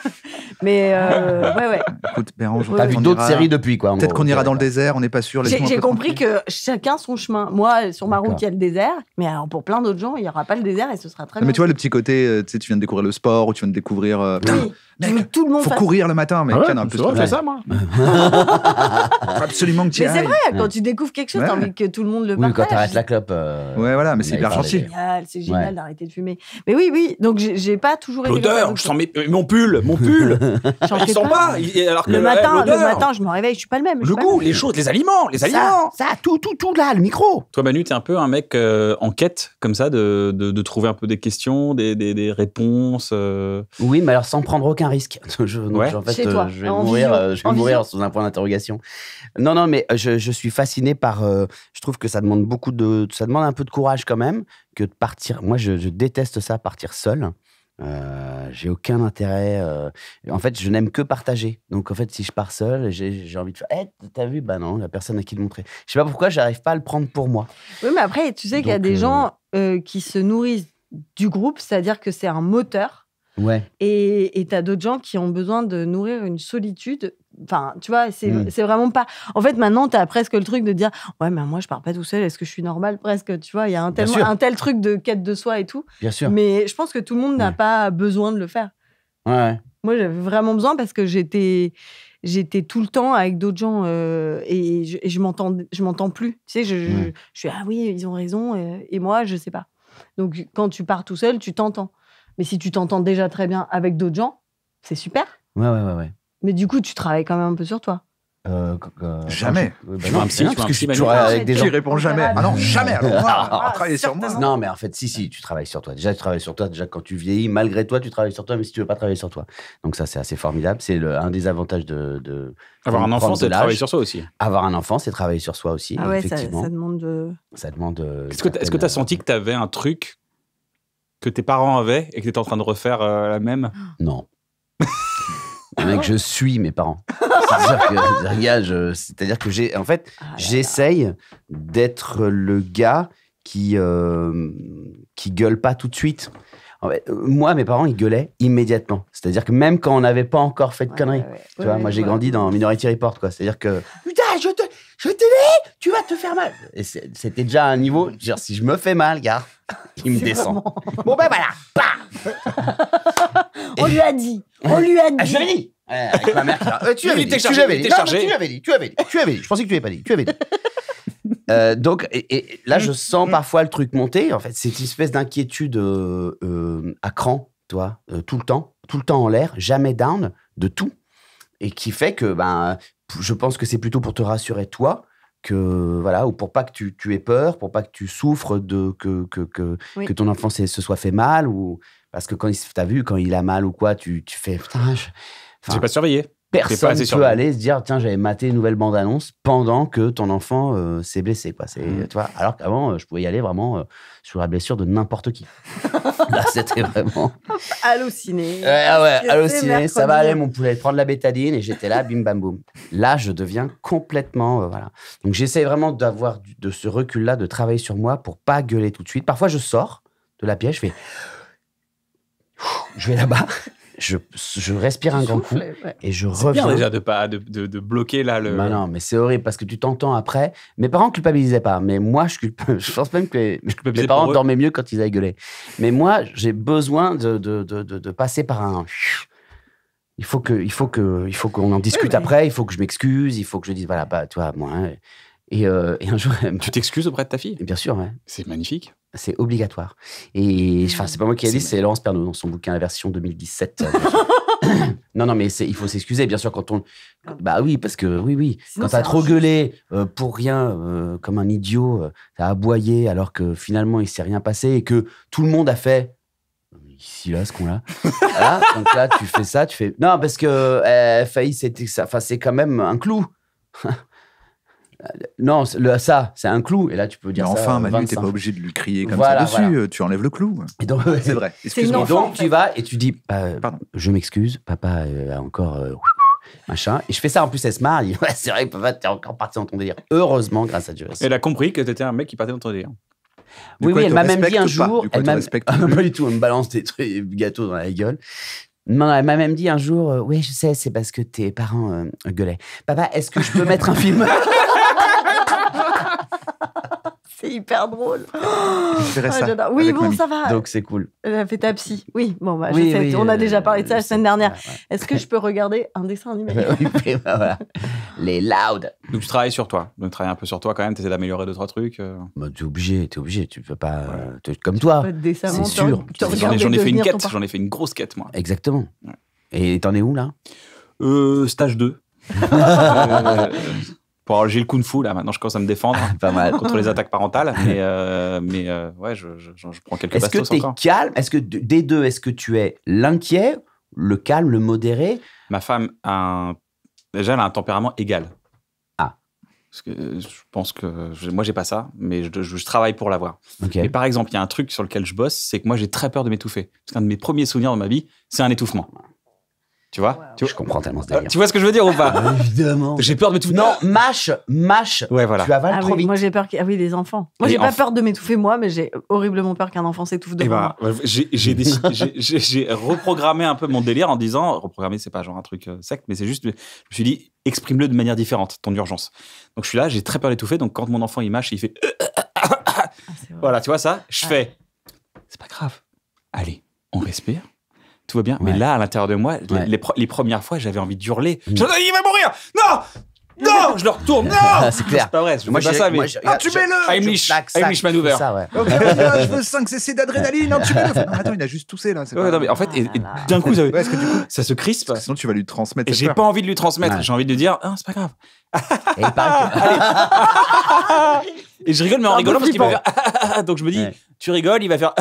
Mais, ouais. Écoute, Bérangère, t'as vu d'autres séries depuis, quoi. Peut-être qu'on ira dans le désert, on n'est pas sûr. J'ai compris que chacun son chemin. Moi, sur ma route, il y a le désert, mais alors pour plein d'autres gens, il n'y aura pas le désert et ce sera très bien. Mais tu vois, le petit côté, tu viens de découvrir le sport ou tu viens de découvrir. Mec, tout le monde faut courir le matin, mais c'est ça, moi. Absolument que tu y ailles. Mais c'est vrai, quand tu découvres quelque chose, t'as envie que tout le monde le partage. Oui, quand t'arrêtes la clope. Ouais, voilà, mais c'est hyper gentil. C'est génial d'arrêter de fumer. Mais oui, donc j'ai pas toujours été. L'odeur, je sens mon pull. Il sent pas. Le matin, je me réveille, je suis pas le même. Le goût, les choses, les aliments. Ça, tout là, le micro. Toi, Manu, t'es un peu un mec en quête, comme ça, de trouver un peu des questions, des réponses. Oui, mais alors sans prendre aucun risque. En fait, je vais mourir sous un point d'interrogation. Non, mais je suis fasciné par. Je trouve que ça demande ça demande un peu de courage quand même que de partir. Moi, je déteste ça, partir seul. J'ai aucun intérêt. En fait, je n'aime que partager. Donc, en fait, si je pars seul, j'ai envie de faire. T'as vu? Bah non, la personne à qui le montrer. Je sais pas pourquoi, j'arrive pas à le prendre pour moi. Oui, mais après, tu sais qu'il y a des gens qui se nourrissent du groupe, c'est-à-dire que c'est un moteur. Ouais. Et t'as d'autres gens qui ont besoin de nourrir une solitude. Enfin, tu vois, c'est vraiment pas. En fait, maintenant, t'as presque le truc de dire ouais, mais moi, je pars pas tout seul. Est-ce que je suis normal? Presque, tu vois, il y a un tel truc de quête de soi et tout. Bien sûr. Mais je pense que tout le monde n'a pas besoin de le faire. Ouais. Moi, j'avais vraiment besoin parce que j'étais tout le temps avec d'autres gens et je m'entends plus. Tu sais, je suis ah oui, ils ont raison et moi, je sais pas. Donc, quand tu pars tout seul, tu t'entends. Mais si tu t'entends déjà très bien avec d'autres gens, c'est super. Ouais. Mais du coup, tu travailles quand même un peu sur toi. Jamais. Tu vois un psy, avec des gens qui répondent jamais. Ah non, jamais. Alors moi, travailler sur moi. Non, mais en fait, si, tu travailles sur toi. Déjà, tu travailles sur toi. Déjà, quand tu vieillis, malgré toi, tu travailles sur toi, mais si tu veux pas travailler sur toi. Donc ça, c'est assez formidable. C'est un des avantages de avoir un enfant, c'est travailler sur soi aussi. Avoir un enfant, c'est travailler sur soi aussi. Ah ouais, effectivement. Ça demande de. Ça demande. Est-ce que tu as senti que tu avais un truc que tes parents avaient et que tu étais en train de refaire la même? Non. Mec, je suis mes parents. C'est-à-dire que j'essaye d'être le gars qui gueule pas tout de suite. En fait, moi, mes parents, ils gueulaient immédiatement. C'est-à-dire que même quand on n'avait pas encore fait de conneries. Tu vois, moi, j'ai grandi dans Minority Report, quoi. C'est-à-dire que putain, je t'ai dit, tu vas te faire mal. Et c'était déjà un niveau. Genre, si je me fais mal, gars, il me descend. Vraiment... Bon ben voilà. Bah on lui a dit. Je l'avais dit. Avec ma mère qui tu avais dit. Tu l'avais dit. Je pensais que tu l'avais pas dit. Tu avais dit. Donc, et là, je sens parfois le truc monter. En fait, c'est une espèce d'inquiétude à cran, toi, tout le temps en l'air, jamais down, de tout. Et qui fait que, je pense que c'est plutôt pour te rassurer, toi, voilà, ou pour pas que tu aies peur, pour pas que tu souffres que ton enfant se soit fait mal, ou parce que t'as vu, quand il a mal ou quoi, tu fais putain, j'ai pas surveillé. Personne ne peut aller se dire tiens, j'avais maté une nouvelle bande-annonce pendant que ton enfant s'est blessé, quoi. Tu vois, alors qu'avant je pouvais y aller vraiment sur la blessure de n'importe qui. Là, c'était vraiment halluciné. Halluciné. Ça va aller, mon poulet, prendre la bétadine, et j'étais là, bim bam boum. Là, je deviens complètement voilà. Donc j'essaie vraiment d'avoir de ce recul-là, de travailler sur moi pour pas gueuler tout de suite. Parfois, je sors de la pièce, je vais là-bas. Je respire un grand coup et je reviens. C'est bien déjà de bloquer là le. Non, mais c'est horrible parce que tu t'entends après. Mes parents culpabilisaient pas, mais moi je pense même que mes parents dormaient mieux quand ils avaient gueulé. Mais moi j'ai besoin de passer par un. Il faut qu'on en discute après, il faut que je m'excuse, il faut que je dise, voilà, bah, toi, moi. Hein, et un jour. Tu t'excuses auprès de ta fille? Bien sûr, ouais. C'est magnifique. C'est obligatoire. Et enfin, c'est pas moi qui ai dit, c'est Laurence Pernaut dans son bouquin, la version 2017. Non, mais il faut s'excuser, bien sûr, quand on. Bah oui, parce que oui. Sinon, quand t'as c'est trop injuste. gueulé pour rien, comme un idiot, t'as aboyé alors que finalement il s'est rien passé et que tout le monde a fait. Ici, là, ce qu'on-là. Voilà, donc là, tu fais ça, tu fais. Non, parce que failli, c'est quand même un clou. Non, ça, c'est un clou. Et là, tu peux Mais dire ça. enfin, Manu, 25. t'es pas obligé de lui crier comme Voilà, ça dessus. voilà. Tu enlèves le clou. Et donc, C'est vrai. une Excuse-moi. Et enfant, en donc, fait. tu vas et tu dis, Pardon. je m'excuse, papa a encore machin. Et je fais ça en plus, elle se marre. Elle dit, ouais, c'est vrai que papa, t'es encore parti dans ton délire. Heureusement, grâce à Dieu. Elle a compris que t'étais un mec qui partait dans ton délire. Du Oui, coup, elle elle te m'a même dit un respecte pas. jour. Du coup, elle te respecte Ah, plus. pas du tout, elle me balance des trucs, des gâteaux dans la gueule. Non, elle m'a même dit un jour, oui, je sais, c'est parce que tes parents gueulaient. Papa, est-ce que je peux mettre un film? C'est hyper drôle. Je ferais Ah, ça. j'adore. Oui, avec bon, mamie. ça va. Donc, c'est cool. Elle a fait ta psy. Oui, bon, bah, Oui, je sais. oui, On a déjà parlé de ça la je semaine sais. dernière. Ouais, Est-ce que je peux regarder un dessin animé? Oui, voilà. Les loud. Donc tu travailles sur toi. Donc travailles un peu sur toi quand même. T'essaies d'améliorer 2-3 trucs. Bah, t'es obligé. Tu peux pas. Comme toi. Pas décemment, C'est sûr. J'en ai fait une quête. J'en ai fait une grosse quête, moi. Exactement. Ouais. Et t'en es où, là? Stage 2. J'ai le kung fu là, maintenant je commence à me défendre Pas mal. contre les attaques parentales, mais ouais, je prends quelques Est-ce que bastos t'es encore. calme? Est-ce que des deux, est-ce que tu es l'inquiet, le calme, le modéré? Ma femme déjà elle a un tempérament égal. Ah. Parce que je pense que moi j'ai pas ça, mais je travaille pour l'avoir. Ok. Et par exemple, il y a un truc sur lequel je bosse, c'est que moi j'ai très peur de m'étouffer. Parce qu'un de mes premiers souvenirs de ma vie, c'est un étouffement. Tu vois? Wow. Je comprends tellement ce délire. Tu vois ce que je veux dire ou pas? Évidemment. J'ai peur de m'étouffer. Non, mâche. Ouais, voilà. Tu avales Ah trop oui, vite. moi j'ai peur. Ah oui, les enfants. Moi Les j'ai pas enfants. peur de m'étouffer moi, mais j'ai horriblement peur qu'un enfant s'étouffe Et devant moi. j'ai reprogrammé un peu mon délire en disant, reprogrammer c'est pas genre un truc sec, mais c'est juste, je me suis dit, exprime-le de manière différente, ton urgence. Donc je suis là, j'ai très peur d'étouffer, donc quand mon enfant il mâche, il fait, Ah, c'est vrai. voilà, tu vois ça, je Ouais. fais, c'est pas grave, allez, on respire, tout va bien. Ouais. Mais là, à l'intérieur de moi, Ouais. les premières fois, j'avais envie de hurler. Mm. Je dis, il va mourir, non, non, je le retourne, non, C'est clair. c'est pas vrai, je fais pas ça, mais Tue-le Heimlich Manöver. Ça, ouais. Je veux 5 cc d'adrénaline. Non, tue-le. Non, attends, il a juste toussé là. c'est Ouais, pas- non, mais en fait, et Ah là là. d'un coup, Ouais, parce que du coup, ça se crispe. parce que sinon tu vas lui transmettre. Et cette j'ai peur. pas envie de lui transmettre. Ouais. J'ai envie de lui dire, ah, c'est pas grave. Et il paraît que... Et je rigole, mais en Un peu rigolant parce qu'il va flippant. faire. Donc je me dis, Ouais. tu rigoles, il va faire.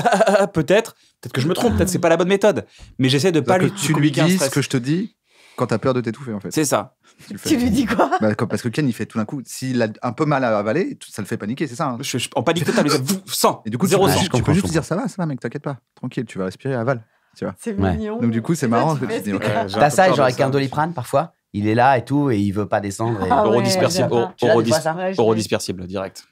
Peut-être que je me trompe, peut-être c'est pas la bonne méthode. Mais j'essaie de pas C'est-à-dire lui que tu lui communiquer un dis stress. ce que je te dis quand t'as peur de t'étouffer en fait. C'est ça. Tu le fais. Tu lui dis quoi? Bah, parce que Ken il fait tout d'un coup, s'il a un peu mal à avaler, ça le fait paniquer, c'est ça. Hein. En panique totale, il fait 100. Et du coup, tu zéro peux, sang. je tu peux comprends, juste je dire ça va mec, t'inquiète pas, tranquille, tu vas respirer, avale. C'est Ouais. mignon. Donc du coup, c'est Et toi, marrant tu que fais tu dis, ce ok. que t'as. J'ai un T'as peu ça, peur genre de avec un Doliprane, parfois. Il est là et tout, et il veut pas descendre. Et... Ah ouais, Eurodispersible, j'adore. Tu l'as des fois, ça Ouais, je l'ai. Eurodispersible, direct.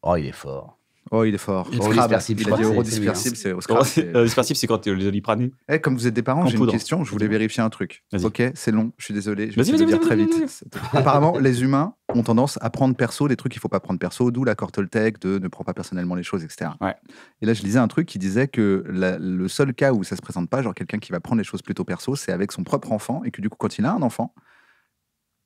Oh, il est fort. Oh, il est fort. Il est Scrabble. dispersible, je Il a crois dit que c'est eurodispersible, c'est au Scrabble. Eurodispersible, c'est quand tu les Doliprane. Eh, comme vous êtes des parents, En j'ai une poudre. question. Je voulais vérifier un truc. Vas-y. Ok, c'est long. Je suis désolé. Je vais Vas-y, essayer de vas-y, le dire très vas-y, vite. Apparemment, les humains ont tendance à prendre perso des trucs qu'il faut pas prendre perso, d'où l'accord Toltec de ne prends pas personnellement les choses, etc. Ouais. Et là, je lisais un truc qui disait que le seul cas où ça se présente pas, genre quelqu'un qui va prendre les choses plutôt perso, c'est avec son propre enfant, et que du coup, quand il a un enfant,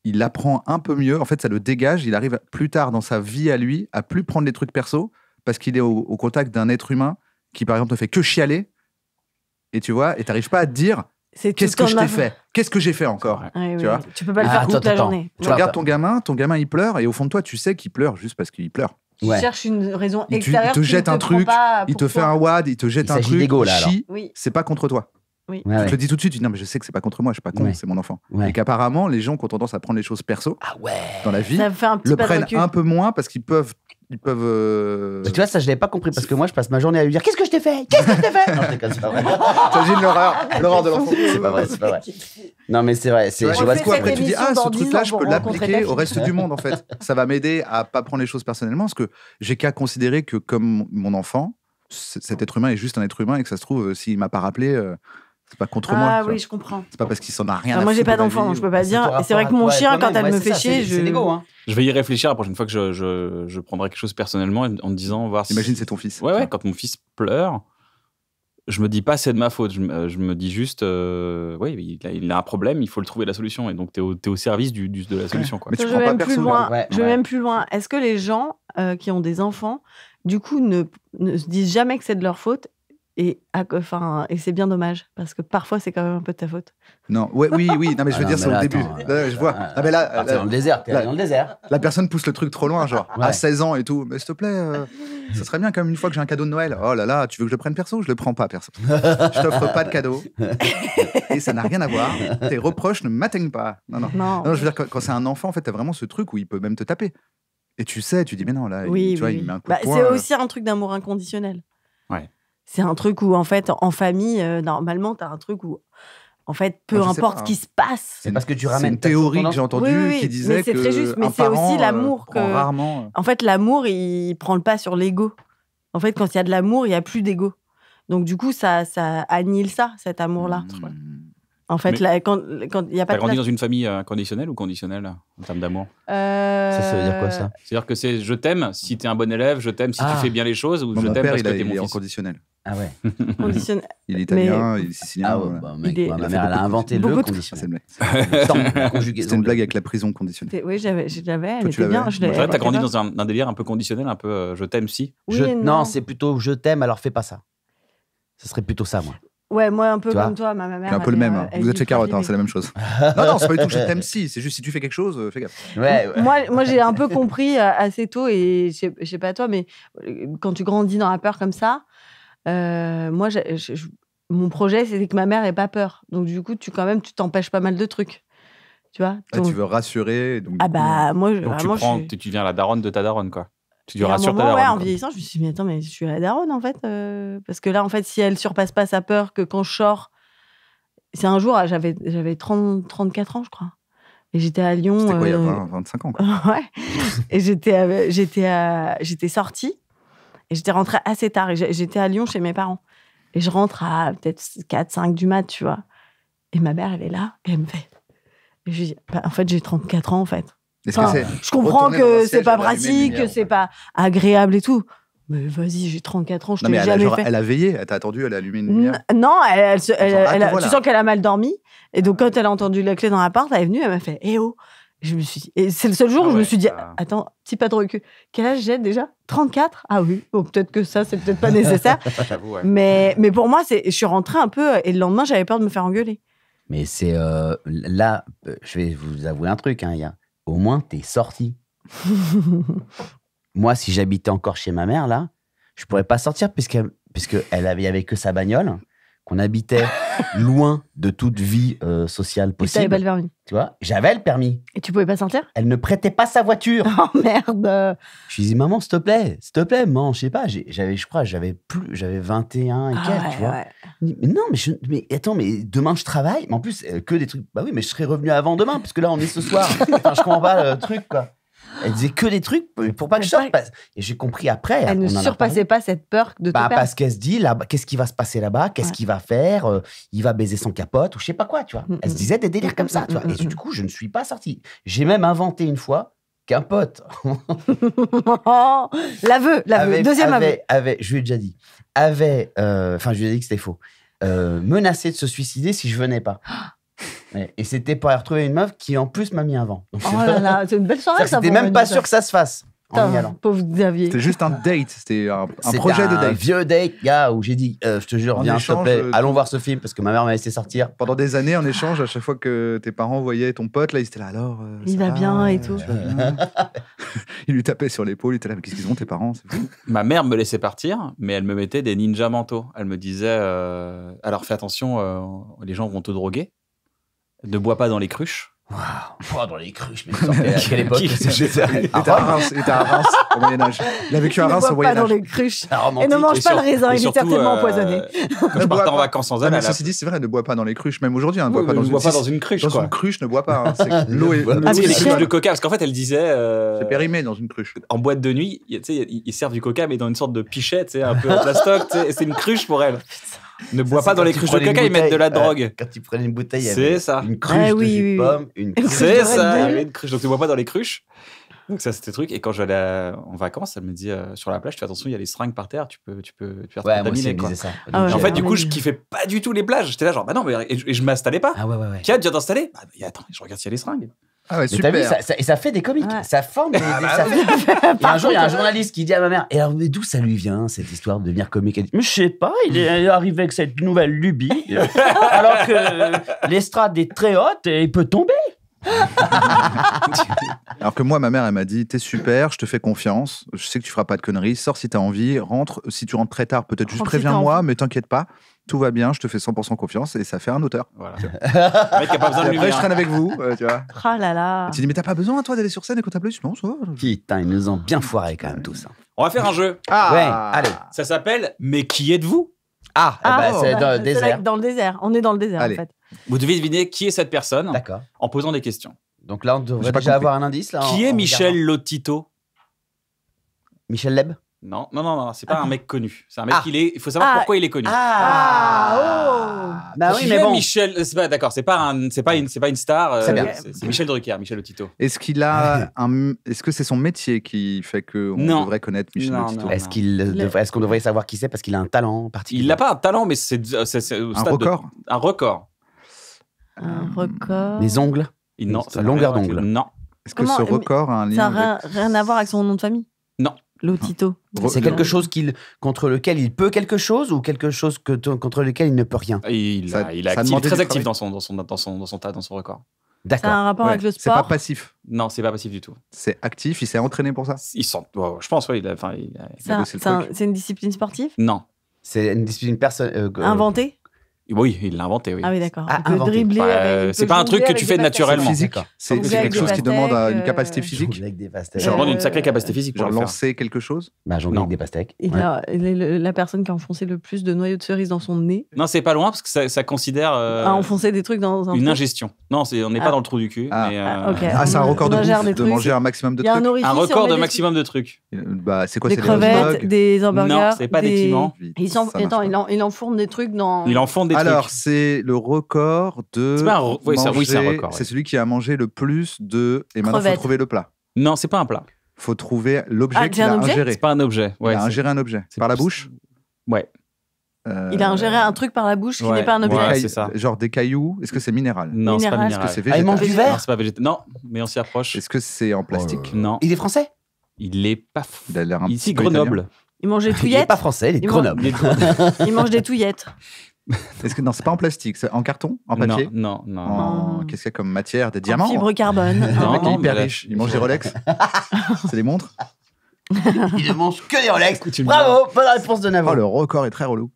il apprend un peu mieux. En fait, ça le dégage. Il arrive plus tard dans sa vie à lui à plus prendre les trucs perso parce qu'il est au contact d'un être humain qui, par exemple, ne fait que chialer. Et tu vois, et t'arrives pas à te dire C'est qu'est-ce tout que je en t'ai avant. fait, qu'est-ce que j'ai fait encore. Ouais. Ouais, Tu oui, vois oui. Tu peux pas le Ah, faire toute attends, la attends. journée. Tu vois, regardes ton gamin il pleure, et au fond de toi, tu sais qu'il pleure juste parce qu'il pleure. Tu Ouais. cherches une raison Il extérieure. te qui jette ne un prend truc, pas il te pour fait toi. un wad, il te jette Il un s'agit truc, d'ego, il là, alors. chie, Oui. c'est pas contre toi. Ouais, Je ouais. te le dis tout de suite, tu dis non, mais je sais que c'est pas contre moi, je suis pas con, Ouais. c'est mon enfant. Ouais. Et qu'apparemment, les gens qui ont tendance à prendre les choses perso Ah ouais. dans la vie Ça me fait un petit le pas de prennent recul. un peu moins parce qu'ils peuvent. Tu vois, ça, je l'avais pas compris parce que moi, je passe ma journée à lui dire qu'est-ce que je t'ai fait? Qu'est-ce que je t'ai fait? Non, je déconne, c'est pas vrai. T'imagines l'horreur de l'enfant. C'est pas vrai, c'est pas vrai. Non, mais c'est vrai. Tu vois, Je vois du ce coup, que cette après, tu dis, émission ah, dans ce 10 truc-là, ans je pour peux rencontrer ta l'appliquer au fille. reste du monde, en fait. Ça va m'aider à pas prendre les choses personnellement, parce que j'ai qu'à considérer que, comme mon enfant, cet être humain est juste un être humain, et que ça se trouve, s'il m'a pas rappelé, c'est pas contre moi. Ah tu vois. oui, je comprends. C'est pas parce qu'il s'en a rien à Enfin, moi, j'ai foutre pas de ma d'enfant, vie, donc je ou- peux pas dire. Et c'est vrai que mon chien, quand elle me fait chier, C'est l'ego, hein. Je vais y réfléchir la prochaine fois que je prendrai quelque chose personnellement en me disant voir si. Imagine, c'est ton fils. Ouais, ouais, quand mon fils pleure, je me dis pas c'est de ma faute. Je me dis juste, oui, il a un problème, il faut le trouver la solution. Et donc, t'es au service de la solution. Quoi. Mais tu Je prends vais pas même plus perso. loin. Ouais, Je vais ouais. même plus loin. Est-ce que les gens qui ont des enfants, du coup, ne se disent jamais que c'est de leur faute et c'est bien dommage parce que parfois c'est quand même un peu de ta faute. Non, oui. Non, mais je veux Ah dire, non, c'est mais au là, début. attends, Là, je vois. Ah, mais là, Partir dans le désert, t'es allé dans le désert. la personne pousse le truc trop loin, genre Ouais. à 16 ans et tout. Mais s'il te plaît, ça serait bien quand même une fois que j'ai un cadeau de Noël. Oh là là, tu veux que je le prenne perso ou je le prends pas perso? Je t'offre pas de cadeau. Et ça n'a rien à voir. Tes reproches ne m'atteignent pas. Non. Non, je veux dire, quand c'est un enfant, en fait, t'as vraiment ce truc où il peut même te taper. Et tu sais, tu dis, mais non, là, Oui, tu vois, oui, il oui. met un coup de poing. C'est aussi un truc d'amour inconditionnel. Ouais. C'est un truc où, en fait, en famille, normalement, tu as un truc où, en fait, peu Moi, je sais importe pas, ce qui se passe. C'est parce que tu C'est ramènes une théorie que j'ai entendue Oui, oui, qui disait mais c'est que très juste, mais un c'est aussi parent, l'amour prend que- rarement. En fait, l'amour, il prend le pas sur l'ego. En fait, quand il y a de l'amour, il n'y a plus d'ego. Donc, du coup, ça annihile ça, cet amour-là. En fait, Mais- là, quand il n'y a pas T'as de grandi place. dans une famille inconditionnelle ou conditionnelle en termes d'amour? Ça veut dire quoi, ça? C'est-à-dire que c'est je t'aime si t'es un bon élève, je t'aime si Ah. tu fais bien les choses, ou Moi, je mon t'aime père, parce que il t'es est mon en fils. conditionnel. Ah ouais. conditionnel. Il est italien, il est sicilien. Ah ouais, voilà. bah, mec, Il est- ma il a mère, fait elle a beaucoup de inventé beaucoup le de- Ah, conditionnel. c'est une blague. Sans conjugaison. C'était une blague avec la prison conditionnelle. Oui, j'avais, elle Toi, tu était bien. l'avais Je l'ai- Moi, t'as grandi elle- dans un délire un peu conditionnel, un peu je t'aime si. Oui Je- et non, non. c'est plutôt je t'aime, alors fais pas ça. Ce serait plutôt ça, moi. Ouais, moi, un peu Tu vois comme toi, ma mère. C'est un peu le même. elle Vous êtes dit, chez faut Carotte, arriver. c'est la même chose. Non, c'est pas du tout je t'aime si. C'est juste si tu fais quelque chose, fais gaffe. Ouais, ouais. Moi, j'ai un peu compris assez tôt, et je sais pas toi, mais quand tu grandis dans la peur comme ça, moi, mon projet, c'était que ma mère ait pas peur. Donc, du coup, tu t'empêches pas mal de trucs. Tu vois. Ah, Donc- tu veux rassurer. Donc, Ah bah, moi, Donc vraiment, tu deviens la daronne de ta daronne, quoi. Tu Et à un rassures ta moment, daronne. en quoi. vieillissant, je me suis dit, mais attends, mais je suis la daronne, en fait. Parce que là, en fait, si elle surpasse pas sa peur, que quand je sors. C'est un jour, j'avais 34 ans, je crois. Et j'étais à Lyon. C'était quoi, il y a 25 ans, quoi. Ouais. Et j'étais sortie. Et j'étais rentrée assez tard. Et j'étais à Lyon chez mes parents. Et je rentre à peut-être 4, 5 du mat, tu vois. Et ma mère, elle est là. Et elle me fait. Et je lui dis, bah, en fait, j'ai 34 ans, en fait. Est-ce Enfin, que c'est je comprends retourner dans un que siège c'est pas et allumer une pratique, lumière, que c'est pas agréable et tout. Mais vas-y, j'ai 34 ans, je Non, te mais l'ai jamais fait. elle a veillé, elle t'a attendu, elle a allumé une lumière. Non, ah, te voilà. tu sens qu'elle a mal dormi. Et donc, quand elle a entendu la clé dans la porte, elle est venue, elle m'a fait Eh oh. Je me suis dit, et c'est le seul jour Ah où je me ouais, suis dit ça- Attends, petit pas de recul. Quel âge j'ai déjà 34 Ah oui, bon, peut-être que ça, c'est peut-être pas nécessaire. J'avoue, ouais. mais pour moi, je suis rentrée un peu, et le lendemain, j'avais peur de me faire engueuler. Mais c'est là, je vais vous avouer un truc, hein, au moins t'es sorti. Moi, si j'habitais encore chez ma mère, là, je pourrais pas sortir puisque elle avait que sa bagnole, qu'on habitait loin de toute vie sociale Et t'avais pas possible. le permis. Tu vois, j'avais le permis. Et tu pouvais pas sortir Elle ne prêtait pas sa voiture. Oh merde. Je lui dis maman, s'il te plaît, maman, je sais pas, j'avais 21 et quelques, tu vois. ouais. Elle dit, mais non, mais attends, mais demain je travaille. Mais en plus, que des trucs. Bah oui, mais je serais revenu avant demain, parce que là, on est ce soir. Enfin, je comprends pas le truc, quoi. Elle disait que des trucs pour pas que je sorte. Et j'ai compris après. Elle ne on en a surpassait pas cette peur de te bah, perdre. parce qu'elle se dit, là, qu'est-ce qui va se passer là-bas? Qu'est-ce Ouais. qu'il va faire? Il va baiser son capote ou je sais pas quoi, tu vois. Elle se disait des délires comme ça, tu vois. Et Mm. du coup, je ne suis pas sorti. J'ai même inventé une fois qu'un pote L'aveu, deuxième aveu. je lui ai déjà dit, enfin, je lui ai dit que c'était faux, menacé de se suicider si je venais pas. Ouais, et c'était pour aller retrouver une meuf qui en plus m'a mis un vent. Donc, Oh là là, c'est une belle soirée, ça. c'était pour même venir, pas ça. sûr que ça se fasse en y Putain, allant. pauvre Xavier. C'était juste un date, c'était un C'était projet de un date. vieux date, gars, où j'ai dit, je te jure, En viens, s'il te échange, plaît, allons voir ce film parce que ma mère m'a laissé sortir. Pendant des années, en échange, à chaque fois que tes parents voyaient ton pote, là, ils étaient là, alors. Il ça va bien et tout. tu vas bien Il lui tapait sur l'épaule, il était là, mais qu'est-ce qu'ils ont, tes parents? C'est fou. Ma mère me laissait partir, mais elle me mettait des ninja mentaux. Elle me disait alors fais attention, les gens vont te droguer. Ne bois pas dans les cruches. Waouh, dans les cruches, mais à quelle époque Qui- j'étais Il était à Reims, au Moyen-Âge. Il a vécu à Ne Reims au bois pas dans Moyen-Âge. les cruches. à Et ne mange Et pas sur- le raisin, et il est surtout, certainement empoisonné. Quand je Ne bois partais en pas. vacances sans Ah, elle, mais elle a- ceci dit, c'est vrai, ne bois pas dans les cruches. Même aujourd'hui, hein, ne bois Oui, pas mais dans ne une bois pas dans une cruche, Dans quoi. une cruche, ne bois pas. hein. C'est que l'eau est. Tu sais, Ah, les mais cruches cher. de coca, parce qu'en fait, elle disait C'est périmé dans une cruche. en boîte de nuit, tu sais, ils servent du coca, mais dans une sorte de pichet, tu sais, un peu en plastoc, tu sais, et c'est une cruche pour elle. Ne bois pas dans les cruches de coca, ils mettent de la drogue. Quand tu prenais une bouteille, il y C'est avait ça. une cruche Ah de oui, jus de oui, pomme, une Une cruche cruche C'est de ça, Red il y Bull. avait une cruche. Donc, ne bois pas dans les cruches. Donc ça, c'était le truc. Et quand j'allais en vacances, elle me dit sur la plage, tu fais attention, il y a les seringues par terre, tu peux faire Ouais, moi aussi, elle contaminer, me quoi. disait ça. Ah ouais, Et en Donc, fait, du on coup, est- je kiffais pas du tout les plages. J'étais là, genre, bah non, mais et je m'installais pas. Ah ouais. Qui a déjà d'installer? Bah, attends, je regarde s'il y a les seringues. Ah ouais, Mais t'as vu, super. et ça fait des comiques. Ouais. Ça forme ça fait- Et un jour, il y a un journaliste qui dit à ma mère, et alors, mais d'où ça lui vient, cette histoire de devenir comique? Elle dit, mais je sais pas, il est arrivé avec cette nouvelle lubie, alors que l'estrade est très haute et il peut tomber. Alors que moi, ma mère, elle m'a dit, t'es super, je te fais confiance, je sais que tu feras pas de conneries, sors si t'as envie, rentre. Si tu rentres très tard, peut-être juste Rentre si t'as préviens-moi, mais t'inquiète pas, tout va bien, je te fais 100% confiance, et ça fait un auteur. Voilà. Le mec qui a pas besoin Et de après, je lumière. traîne avec vous, tu vois. Ah là là. Tu dis, mais t'as pas besoin, toi, d'aller sur scène et qu'on t'applaudisse? Non, ça va. Putain, ils nous ont bien foiré quand même, tout ça. On va faire un jeu. Ah, Ouais, allez. Ça s'appelle Mais qui êtes-vous? Ah, bah, c'est bah, dans le c'est désert. dans le désert. On est dans le désert, Allez. en fait. Vous devez deviner qui est cette personne D'accord. en posant des questions. Donc là, on devrait J'ai pas déjà compris. avoir un indice. Là, Qui en est Michel regardant. Lotito? Michel Leb. Non, c'est pas un mec connu. C'est un mec, Ah. il faut savoir Ah. pourquoi il est connu. Ah, Bah oui, Qui mais est bon. Michel, c'est pas d'accord, c'est pas une star. Très bien. C'est Michel Drucker, Michel Lotito. Est-ce qu'il a un... Est-ce que c'est son métier qui fait qu'on Non. devrait connaître Michel Non, Lotito? non. Est-ce qu'on devrait savoir qui c'est parce qu'il a un talent particulier? Il n'a pas un talent, mais c'est au Un stade record? un record. Un record. Les ongles. Non, Sa longueur d'ongle. Non. Est-ce que Comment- ce record a un Ça lien n'a avec... rien à voir avec son nom de famille? Non. Lotito. C'est quelque chose contre lequel il peut quelque chose ou quelque chose contre lequel il ne peut rien? Il Ça- est ça a actif, demandé très du actif travail. dans son record. Ça a D'accord. un rapport Ouais, avec le c'est pas sport? passif, Non, c'est pas passif du tout. c'est actif, il s'est entraîné pour ça. Il sent, je pense, ouais, Il a bossé le truc. C'est une discipline sportive? Non. C'est une discipline personne. Inventée? Oui, il l'a inventé, oui. Ah oui, d'accord. Ah, Il peut inventé. dribbler. il C'est peut pas un truc jongler que avec tu des fais pastèques. naturellement. Physique. C'est Jongler quelque avec chose des qui demande pastèques, une capacité physique. Avec des pastèques. Ça demande une sacrée capacité physique pour Genre le faire. lancer quelque chose. Bah, jongler Non. avec des pastèques. Il Ouais. est la personne qui a enfoncé le plus de noyaux de cerise dans son nez. Non, c'est pas loin parce que ça considère A enfoncé des trucs dans un une trou. ingestion. Non, on n'est Ah. pas dans le trou du cul. Ah. Mais, Ah, ok. Ah, c'est un On record de ingère bouffe, des de trucs. manger un maximum de Il y a un trucs. orifice. Un et on record met de des maximum de trucs. Bah, c'est quoi? Des C'est crevettes, hot dogs des hamburgers. Non, c'est pas des piments. Il enfourne des trucs dans. Il en fond des Alors, trucs. c'est le record de. C'est pas un oui, c'est un manger- record. C'est celui qui a mangé le plus de. Et maintenant, il faut Crevettes. trouver le plat. Non, c'est pas un plat. Il faut trouver l'objet Ah, qu'il c'est un a objet ingéré. C'est pas un objet. Il Ouais, a c'est- ingéré un objet. c'est Par la plus- bouche. Ouais. Il a ingéré un truc par la bouche qui Ouais. n'est pas un objet. Ouais, Cailloux- c'est ça. Genre des cailloux. Est-ce que c'est minéral? Non, c'est pas Minéral. minéral. Est-ce que c'est Ah, il végétal? mange du Non, verre? c'est pas végétal. Non, mais on s'y approche. Est-ce que c'est en plastique? Non, Il est français? il est pas. Il a l'air un Ici, petit peu Grenoble. Il mange des Il est touillettes. pas français, il est de Il mange- Grenoble. Il est de- Il mange des touillettes. Est-ce que non, c'est pas en plastique, c'est en carton, en papier, Non, non, non. en... Qu'est-ce qu'il y a comme matière? Des En diamants? fibre carbone. Le Non, mec est non, hyper mais là, riche. Il mange des Rolex. C'est des montres. Il ne mange que des Rolex. Tu me Bravo, bonne réponse de Navo. Oh, le record est très relou.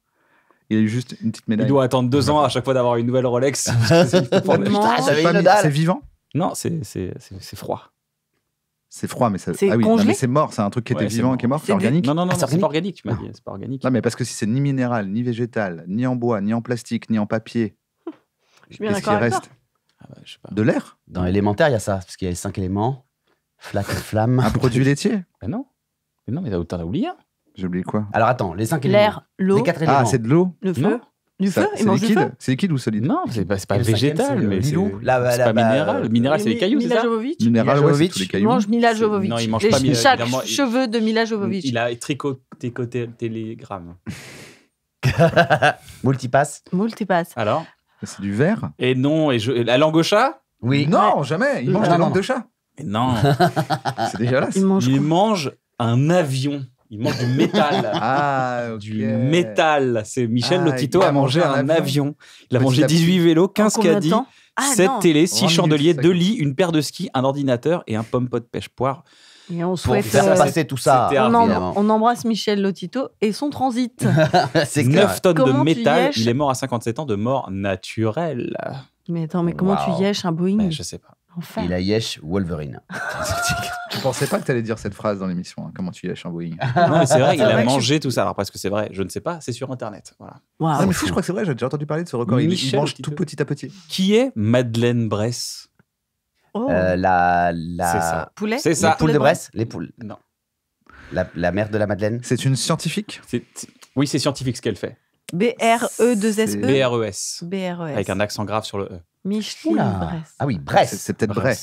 Il a eu juste une petite Il médaille. doit attendre 2 ans à chaque fois d'avoir une nouvelle Rolex. Il Putain, mange- j'avais C'est une pas- dalle. c'est vivant? Non, c'est froid. C'est froid, mais ça. C'est ah oui, non, congelé mais c'est mort. C'est un truc qui était Ouais, c'est vivant et mort. qui est mort. C'est C'est organique. Non, non, non, Ah, c'est c'est pas organique, tu m'as dit. C'est pas organique. Non, mais parce que si c'est ni minéral, ni végétal, ni en bois, ni en plastique, ni en papier, Je suis bien qu'est-ce qui d'accord avec toi. reste? Ah ouais, je sais pas. De l'air? Dans l'élémentaire, il y a ça, parce qu'il y a les 5 éléments. Flaque, flamme. Un produit laitier? Mais non. Mais non, mais t'en as oublié un. J'ai oublié quoi? Alors attends, les 5 éléments. L'air, l'eau, Les 4 éléments. Ah, c'est de l'eau? le feu. Non. Du Ça- feu C'est Il mange du liquide? feu C'est liquide ou solide? Non, c'est pas Le cinquième, végétal, c'est le mais c'est Lilou. c'est Là, pas là, bah, minéral. Le minéral, c'est les cailloux, c'est Mila ça? Jovovich. Minéral, Mila ouais, c'est Jovovich. tous les Il cailloux. mange Mila C'est- Jovovich. non, il mange Les pas Mila- chaque évidemment, il- cheveux de Mila Jovovich. Il a tricoté télégrammes. Multipass. Multipass. Alors C'est du verre? Et non, la langue au chat? Oui. Non, jamais. Il mange Non, des non, langues non. de chat. Mais non. C'est dégueulasse. Il mange Il quoi mange un avion. Il mange du métal. Ah, ok. Du métal. C'est Michel Ah, Lotito il a a mangé mangé un un avion. Il a Petit mangé à petit. 18 vélos, En 15 combien de caddies, temps Ah, 7 non. télés, 6 30 chandeliers, minutes, 2 ça. lits, une paire de skis, un ordinateur et un pomme-pot de pêche-poire. Et on Pour souhaite. faire passer tout ça. c'était on, évidemment. on embrasse Michel Lotito et son transit. C'est clair. 9 tonnes Comment de tu métal. yèches Il est mort à 57 ans de mort naturelle. Mais attends, mais comment Wow. tu yèches un Boeing Mais je sais pas. Enfin. Il a yesh Wolverine. Je pensais pas que tu allais dire cette phrase dans l'émission. Hein. Comment tu yèches un Boeing? Non, mais c'est vrai, il C'est vrai a que mangé tout ça. Alors, parce que c'est vrai, je ne sais pas, c'est sur Internet. Voilà. Waouh. Ah, mais si, je crois que c'est vrai. J'ai déjà entendu parler de ce record. Il Michel mange Lotito. tout petit à petit. Qui est Madeleine Bress? Oh. La C'est ça. Poulet C'est Les ça. poules de Bresse. Les poules. Non. La mère de la Madeleine. C'est une scientifique. Oui, c'est scientifique ce qu'elle fait. B-R-E-2-S-E. BRES. B-R-E-S. Avec un accent grave sur le E. Micheline Oula. Bress. Ah oui, Bresse. C'est peut-être vrai.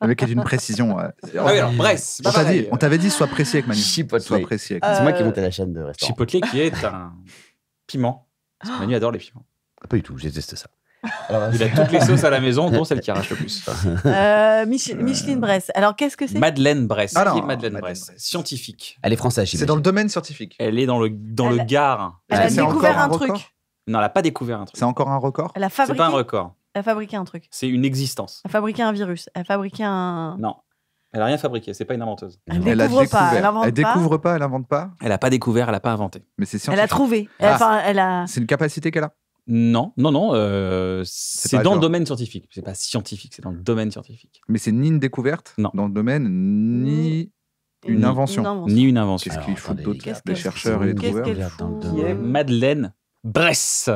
Le mec est d'une précision. Ah oui, alors Bresse, c'est pas pareil. On t'avait dit sois précis avec Manu. Chipotle. Sois précis avec C'est moi qui ai monté la chaîne de restaurant. Chipotle qui est un piment. Parce que Manu adore les piments. Pas du tout, je déteste ça. Il a toutes les sauces à la maison, dont celle qui arrache le plus. Micheline Bresse. Alors, qu'est-ce que c'est? Madeleine Bresse. Ah non, Qui est Madeleine Madeleine Bresse Bresse. Scientifique. Elle est française, C'est dans le domaine scientifique. Elle est dans le Gard. Elle a C'est encore découvert un un truc. record Non, elle n'a pas découvert un truc. C'est encore un record. Elle a C'est fabriqué, pas un record. elle a fabriqué un truc. C'est une existence. Elle a fabriqué un virus. Elle a fabriqué un. Non. Elle n'a rien fabriqué. C'est pas une inventeuse. Elle a découvre pas. Elle découvert. invente Elle pas. découvre pas, elle invente pas. Elle n'a pas découvert, elle n'a pas inventé. Mais c'est Elle scientifique. a trouvé. Ah. Enfin, elle a. C'est une capacité qu'elle a. Non. C'est pas dans le genre- domaine scientifique. C'est pas scientifique, c'est dans le domaine scientifique. Mais c'est ni une découverte Non. dans le domaine, ni une invention. Ni une invention. Qu'est-ce Alors, qu'ils foutent attendez, d'autre, les gars. Qu'est-ce les qu'elle chercheurs fout et les Qu'est-ce découvreurs qu'elle Dans le fout Qui est Madeleine Bresse.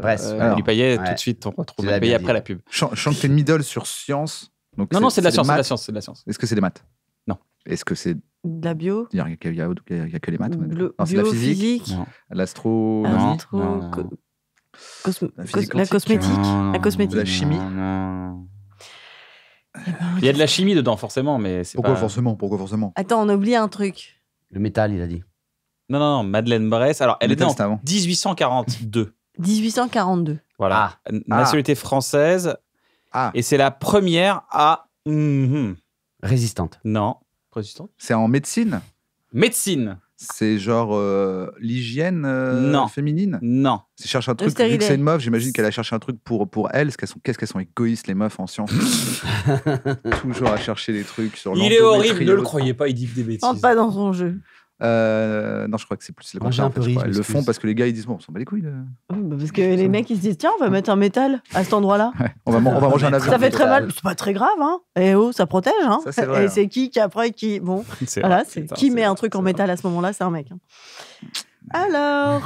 Bresse. Alors, Lui payait ouais. tout de suite. On retrouve Tu l'as payé bien après dit. la pub. Je sens que t'es middle sur science. Donc Non, c'est de la des science. C'est de la maths. science. C'est de la science. Est-ce que c'est des maths Non. Est-ce que c'est. De la bio. Il n'y a que les maths. on est d'accord. Bio, Non, c'est de la physique, physique. Non. l'astro. Non. Astro- non. co- La physique la quantique. cosmétique. Non, La cosmétique. De la chimie. non. Il y a de la chimie dedans, forcément, mais c'est Pourquoi pas... forcément Attends, on a oublié un truc. Le métal, il a dit. Non, Madeleine Bresse. Alors, elle est Métal, née en c'était avant. 1842. 1842. Voilà. Nationalité française. Ah, Et c'est la première à... Résistante. Non. Résistante. c'est en médecine. Médecine. C'est genre l'hygiène Non. féminine. Non. C'est chercher un Le truc. Vu stérilet. que c'est une meuf, j'imagine qu'elle a cherché un truc pour elle. Qu'est-ce qu'elles sont égoïstes les meufs en sciences. Toujours à chercher des trucs sur Il est horrible, ne le l'endométriose. croyez pas, il dit des bêtises. Rentre pas dans son jeu. Non, je crois que c'est plus le Moi, j'ai contraire. un peu je ri, crois. je Ils le m'excuse. font parce que les gars ils disent bon, on s'en bat les couilles. Oui, bah parce que les mecs ils se disent tiens, on va mettre un métal à cet endroit-là. Ouais, on va manger un avion. Ça fait très métal. mal. C'est pas très grave, hein. Et oh, ça protège, hein. Ça, c'est vrai, Et hein. c'est qui après qui. Bon, C'est voilà, vrai, c'est putain, qui c'est met un vrai, truc c'est en vrai. métal à ce moment-là, c'est un mec. Hein. Alors,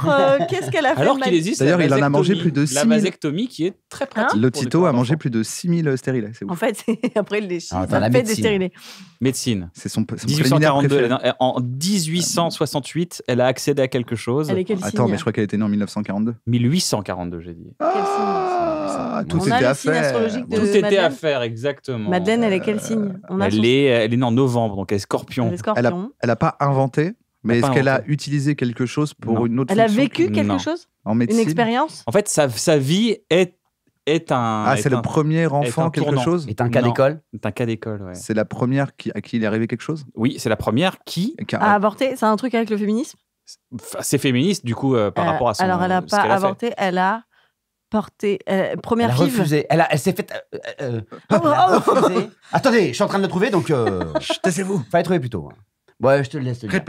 qu'est-ce qu'elle a fait Alors le qu'il mec existe D'ailleurs, la il en a mangé vasectomie. plus de La 6000. vasectomie qui est très pratique. Le pour les Tito corps a mangé d'enfants. plus de 6000 stérilets. C'est ouf. En fait, après il les chie, Ah, attends, ça la fait des médecine. stérilés. Médecine. C'est son préliminaire 1842. préféré. En 1868, elle a accédé à quelque chose. Elle est quel Attends, signe mais je crois qu'elle était née en 1942. 1842, j'ai dit. Ah, tout On était a à le signe faire. astrologique de Tout était à Madeleine. faire, exactement. Madeleine, elle est quel signe On a son- Elle est née en novembre, donc elle est scorpion. Elle est scorpion. Elle a pas inventé, mais Elle a est-ce pas qu'elle a inventé. utilisé quelque chose pour Non. une autre Elle a fonction vécu quelque Non. chose en Une médecine expérience En fait, sa vie est un. Ah, c'est est le un- premier enfant un quelque tournant. chose Est un cas Non. d'école. est un cas d'école, ouais. C'est la première à qui il est arrivé quelque chose Oui, c'est la première qui. À avorter, c'est un truc avec le féminisme Enfin, c'est féministe, du coup, par rapport à son. Alors, elle a ce pas qu'elle a fait. avorté, elle a porté. Elle Première a fille. refusé. Elle s'est fait. refusé. Attendez, je suis en train de le trouver, donc. Chut, taisez-vous. Fallait trouver plus tôt. Ouais, je te le laisse. te le dire.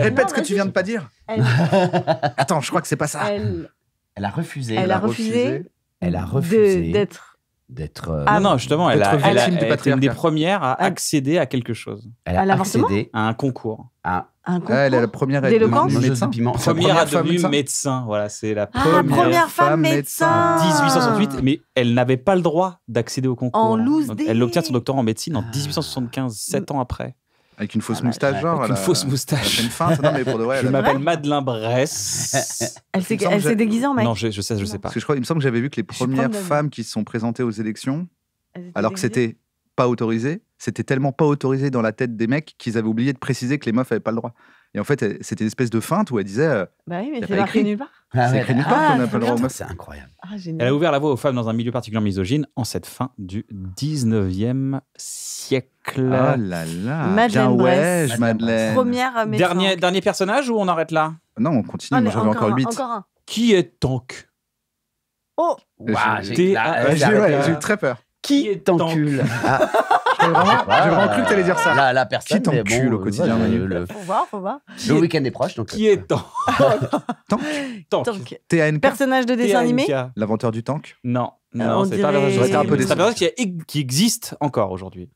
Répète ce que vas-y. tu viens de pas dire. Elle, Attends, je crois que c'est pas ça. elle, Elle a refusé. elle a refusé Elle a refusé d'être. d'être. Ah, Non, justement, elle a, D'être elle a victime du été une des patriarcat. premières à Ah. accéder à quelque chose, Elle à a l'avortement accédé à un concours. à Un concours. Elle est la première à être D'éloquence devenue mangeuse médecin. de piment. Sa Première à femme devenir médecin. médecin. Voilà, c'est la Ah, première. femme médecin. 1868, mais elle n'avait pas le droit d'accéder au concours. En loose Donc, day. elle obtient son doctorat en médecine en 1875, 7 ans après. Avec une fausse Ah, moustache, ouais. genre. Avec elle une a- fausse Elle a moustache. fait une feinte. Non, mais pour de vrai. Je elle a- m'appelle Madeleine Bresse. Elle Il me semble que s'est déguisée en mec. Non, je sais pas. Parce que je crois, il me semble que j'avais vu que les Je suis premières proche de- femmes qui se sont présentées aux élections, Elle s'était alors que déguisée. c'était pas autorisé, c'était tellement pas autorisé dans la tête des mecs qu'ils avaient oublié de préciser que les meufs avaient pas le droit. Et en fait, c'était une espèce de feinte où elle disait Bah oui, mais Y a c'est pas marqué écrit. nulle part. c'est écrit nulle part Ah, qu'on n'a trop pas le droit aux bien. meufs. C'est incroyable. Ah, Elle a génial. ouvert la voie aux femmes dans un milieu particulièrement misogyne en cette fin du 19e siècle. Oh là là, Madeleine bien Bresse. ouais, Madeleine. Première médecin. Dernier personnage ou on arrête là? Non, on continue, Allez, moi j'avais encore 8. Encore un. Qui est Tank? Oh, Waouh, J'ai- J'ai eu très peur. Qui est t'encule J'ai vraiment cru que t'allais dire ça. La personne. Qui t'encule mais bon, au quotidien, voilà, Manu le faut voir. le week-end est proche, donc. Qui est Tank? Tank. Tank. Donc, TANK, personnage de dessin animé. TANK. l'inventeur du tank. Non, on non, c'est pas dirait- un J'aurais été un peu personnage. déçu. C'est un personnage qui existe encore aujourd'hui.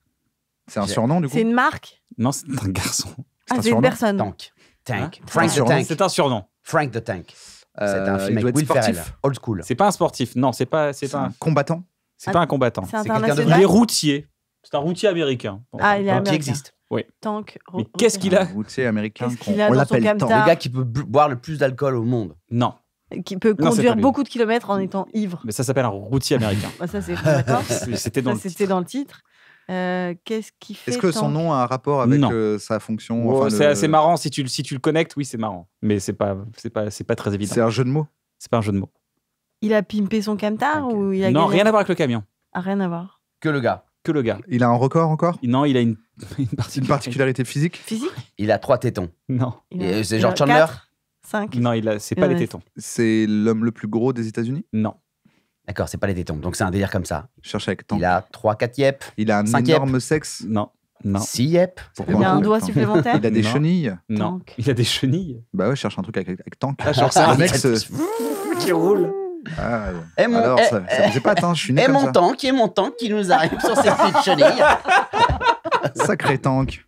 C'est un surnom du coup. C'est une marque. Non, c'est un garçon. Ah, un c'est une surnom. personne. Tank. Tank. Hein Frank Un the surnom. Tank. C'est un surnom. Frank the Tank. C'est un film il doit avec être Will Ferrell. sportif. Old school. C'est pas un sportif. Non, c'est pas C'est un, un combattant. c'est pas un combattant. C'est quelqu'un de Il est international. routier. C'est un routier américain. Ah, il est Donc, qui américain. existe. Tank. Mais qu'est-ce qu'il a? Un routier américain. Qu'est-ce qu'il a on dans son l'appelle camtar? tank. Le gars qui peut boire le plus d'alcool au monde. Non, Qui peut Non, c'est conduire pas lui. beaucoup de kilomètres en étant ivre. mais ça s'appelle un routier américain. Bah, ça, c'est d'accord. C'était dans Ça, le c'était titre. dans le titre. Qu'est-ce qui fait Est-ce que son Tank nom a un rapport avec Non. sa fonction Oh, enfin, c'est assez marrant si tu le connectes, oui, c'est marrant. Mais c'est pas très évident. C'est un jeu de mots. C'est pas un jeu de mots. Il a pimpé son camtar Ok. ou il a Non, gagné rien à voir avec le camion. Ah, rien à voir. Que le gars. Que le gars. Il a un record encore Non, il a une Une particularité physique Physique Il a 3 tétons. Non, Et c'est genre Chandler 5. non, c'est Il pas en les a- tétons. C'est l'homme le plus gros des États-Unis Non. D'accord, c'est pas les tétons. Donc c'est un délire comme ça. Je cherche avec Tank. Il a 3-4 yep. Il a un 5 énorme sexe. Non. 6 yep. Pourquoi Il a un Tank doigt supplémentaire Il a des Non. chenilles. Non. Tank. Il a des chenilles. Bah ouais, je cherche un truc avec Tank. Ah, genre ça. Le mec, qui roule. Ah, Et mon, alors, ça me faisait pas atteint, je suis né et comme mon ça. tank, et mon tank qui nous arrive sur ses petites chenilles. Sacré Tank.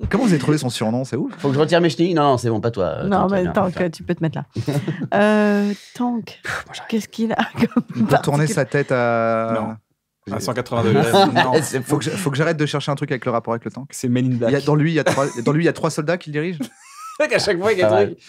Comment vous avez trouvé son surnom C'est ouf. Faut que je retire mes chenilles. Non, c'est bon, pas toi. Non, Tank, mais viens, Tank, viens. tu peux te mettre là. Tank. Qu'est-ce qu'il a comme Il peut tourner particularité sa tête à. Non. À 180 degrés. Non. C'est Faut que j'arrête de chercher un truc avec le rapport avec le tank. C'est Men in Black. Dans lui, il y a 3 soldats qui le dirigent. À chaque fois, il y a Pas un mal. truc.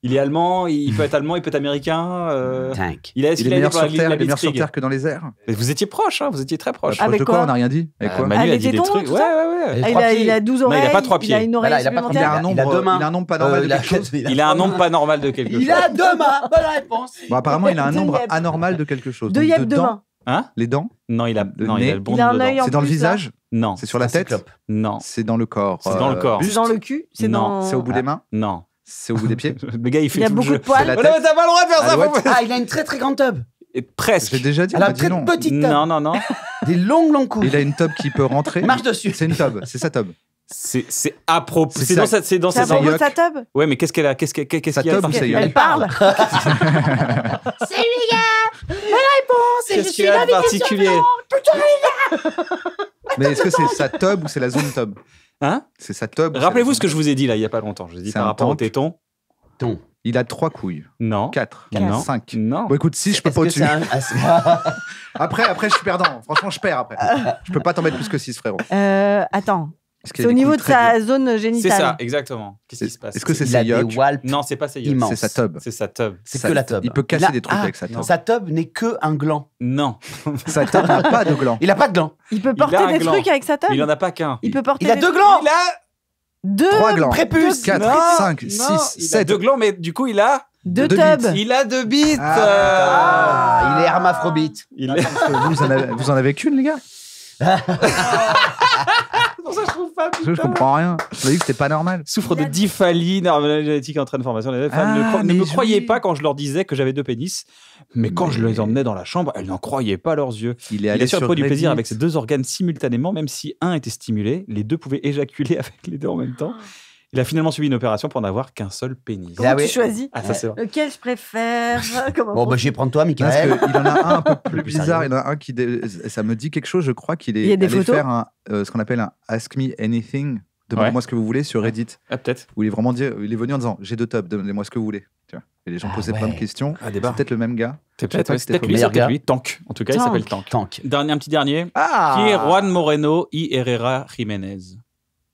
Il est allemand, il peut être allemand, il peut être américain. Tank. Il a Il est meilleur sur Terre que dans les airs. Mais vous étiez proche, hein, vous étiez très proche. Avec de quoi quoi on n'a rien dit Avec quoi Manu Ah, a les dit des tétons, trucs. tout Ouais, ça ouais, ouais. Et Ah, trois il a pieds. 12 Non, il a oreilles. pas 3 pieds. Il a une oreille Voilà, il a pas trois Il supplémentaire. a un nombre, Il a 2 mains. il a un nombre pas normal de quelque chose. Il a un nombre pas normal de quelque chose. Il a 2 mains. Bonne réponse. Bon, apparemment, il a un Deux nombre yep. anormal de quelque chose. Deux Donc, yep de de dents. main. Hein Les dents, Non, il a Le non, il nez. a le bon Il a un dedans. œil en c'est dans le plus, là. visage, Non, c'est sur la C'est un tête, cyclope. non, c'est dans le corps. C'est dans le corps. C'est dans le cul. C'est Non, dans. C'est au bout des mains, non. c'est au bout des pieds. Le gars, il fait Il a tout le beaucoup jeu. de poils. C'est la Oh non, mais tête. t'as pas le droit de faire ça. Alouette. faut- Ah, il a une très très grande tub. Et presque. J'ai déjà dit, Elle on a m'a une dit très non. petite tub. Non, non, non. Des longues coups. Il a une tub qui peut rentrer. Marche dessus. C'est une tub, c'est sa tub. C'est à propos. C'est C'est ça. dans cette. C'est dans C'est à cette. propos de yuck. sa tub. Ouais, mais qu'est-ce qu'elle a? Qu'est-ce qu'il y Sa a tub ou de sa particulier? yuck Elle parle. Qu'est-ce qu'il y a de particulier? Mais est-ce que c'est sa tub ou c'est la zone tub Hein? C'est sa tub. ou c'est Rappelez-vous la ce que je vous ai dit là il y a pas longtemps. Je vous ai dit C'est par un rapport au tank. téton. Ton. Il a 3 couilles. Non. 4. Non. 5. Non. Bon, écoute, si je peux Est-ce pas que au-dessus. c'est un- ah, c'est- Après, je suis perdant. Franchement, je perds après. Je peux pas t'en mettre plus que 6, frérot. Attends. Parce qu'il C'est a au des niveau couilles de très sa dures. zone C'est génitale. ça, exactement. Qu'est-ce qui se passe? Est-ce que c'est Il a ses des yucks walpes. Non, c'est pas ça. Immense. C'est sa tub. C'est sa tub. C'est Sa- que la tub. Il peut casser Il a- des trucs Ah, avec sa tub. Sa tub n'est que un gland. Non. Sa tub n'a pas de gland. Il a pas de gland. Il peut Il porter a un des gland. trucs avec sa tub. Il en a pas qu'un. Il peut porter Il a des 2 trucs- glands. Il a 2 3 glands. Prépuce. 4, Non, 5, non, 6, il a 7. 2 glands, mais du coup il a 2 Deux tubs. bites. il a 2 bites. Ah, il est hermaphrodite. Il est. Vous en avez qu'une, les gars Pour ça je trouve pas. Je comprends rien. Je m'avais dit que c'était pas normal. Souffre de dysphalie génétique en train de formation. Les femmes Ah, ne me mais croyaient oui. pas quand je leur disais que j'avais 2 pénis, mais quand je les emmenais dans la chambre, elles n'en croyaient pas leurs yeux. Il est Il allé a su retrouver du plaisir Reddit. avec ses 2 organes simultanément, même si un était stimulé, les 2 pouvaient éjaculer avec les 2 en même temps. Il a finalement subi une opération pour n'avoir qu'un seul pénis. Comment Ah oui. tu choisis Ah, ça c'est vrai. Lequel je préfère Comment Bon, bah, je vais prendre toi, Parce Michael. qu'il en a un peu plus Le plus bizarre. sérieux. Il y en a un qui. Ça me dit quelque chose. Je crois qu'il Il y a est des allé photos faire ce qu'on appelle un Ask Me Anything. Demandez-moi ce que vous voulez sur Reddit. Ah, peut-être. Où il est venu en disant j'ai 2 tubs, demandez-moi ce que vous voulez. Tu vois. Et les gens Ah posaient plein de ouais. questions. Ah, C'est débat. peut-être le même gars. C'est Je sais peut-être pas ouais, si c'est c'était peut-être lui, meilleur c'est peut-être gars. lui. Tank. En tout cas, il Tank. s'appelle Tank. Tank. Un petit dernier. Ah Qui est Juan Moreno y Herrera Jiménez.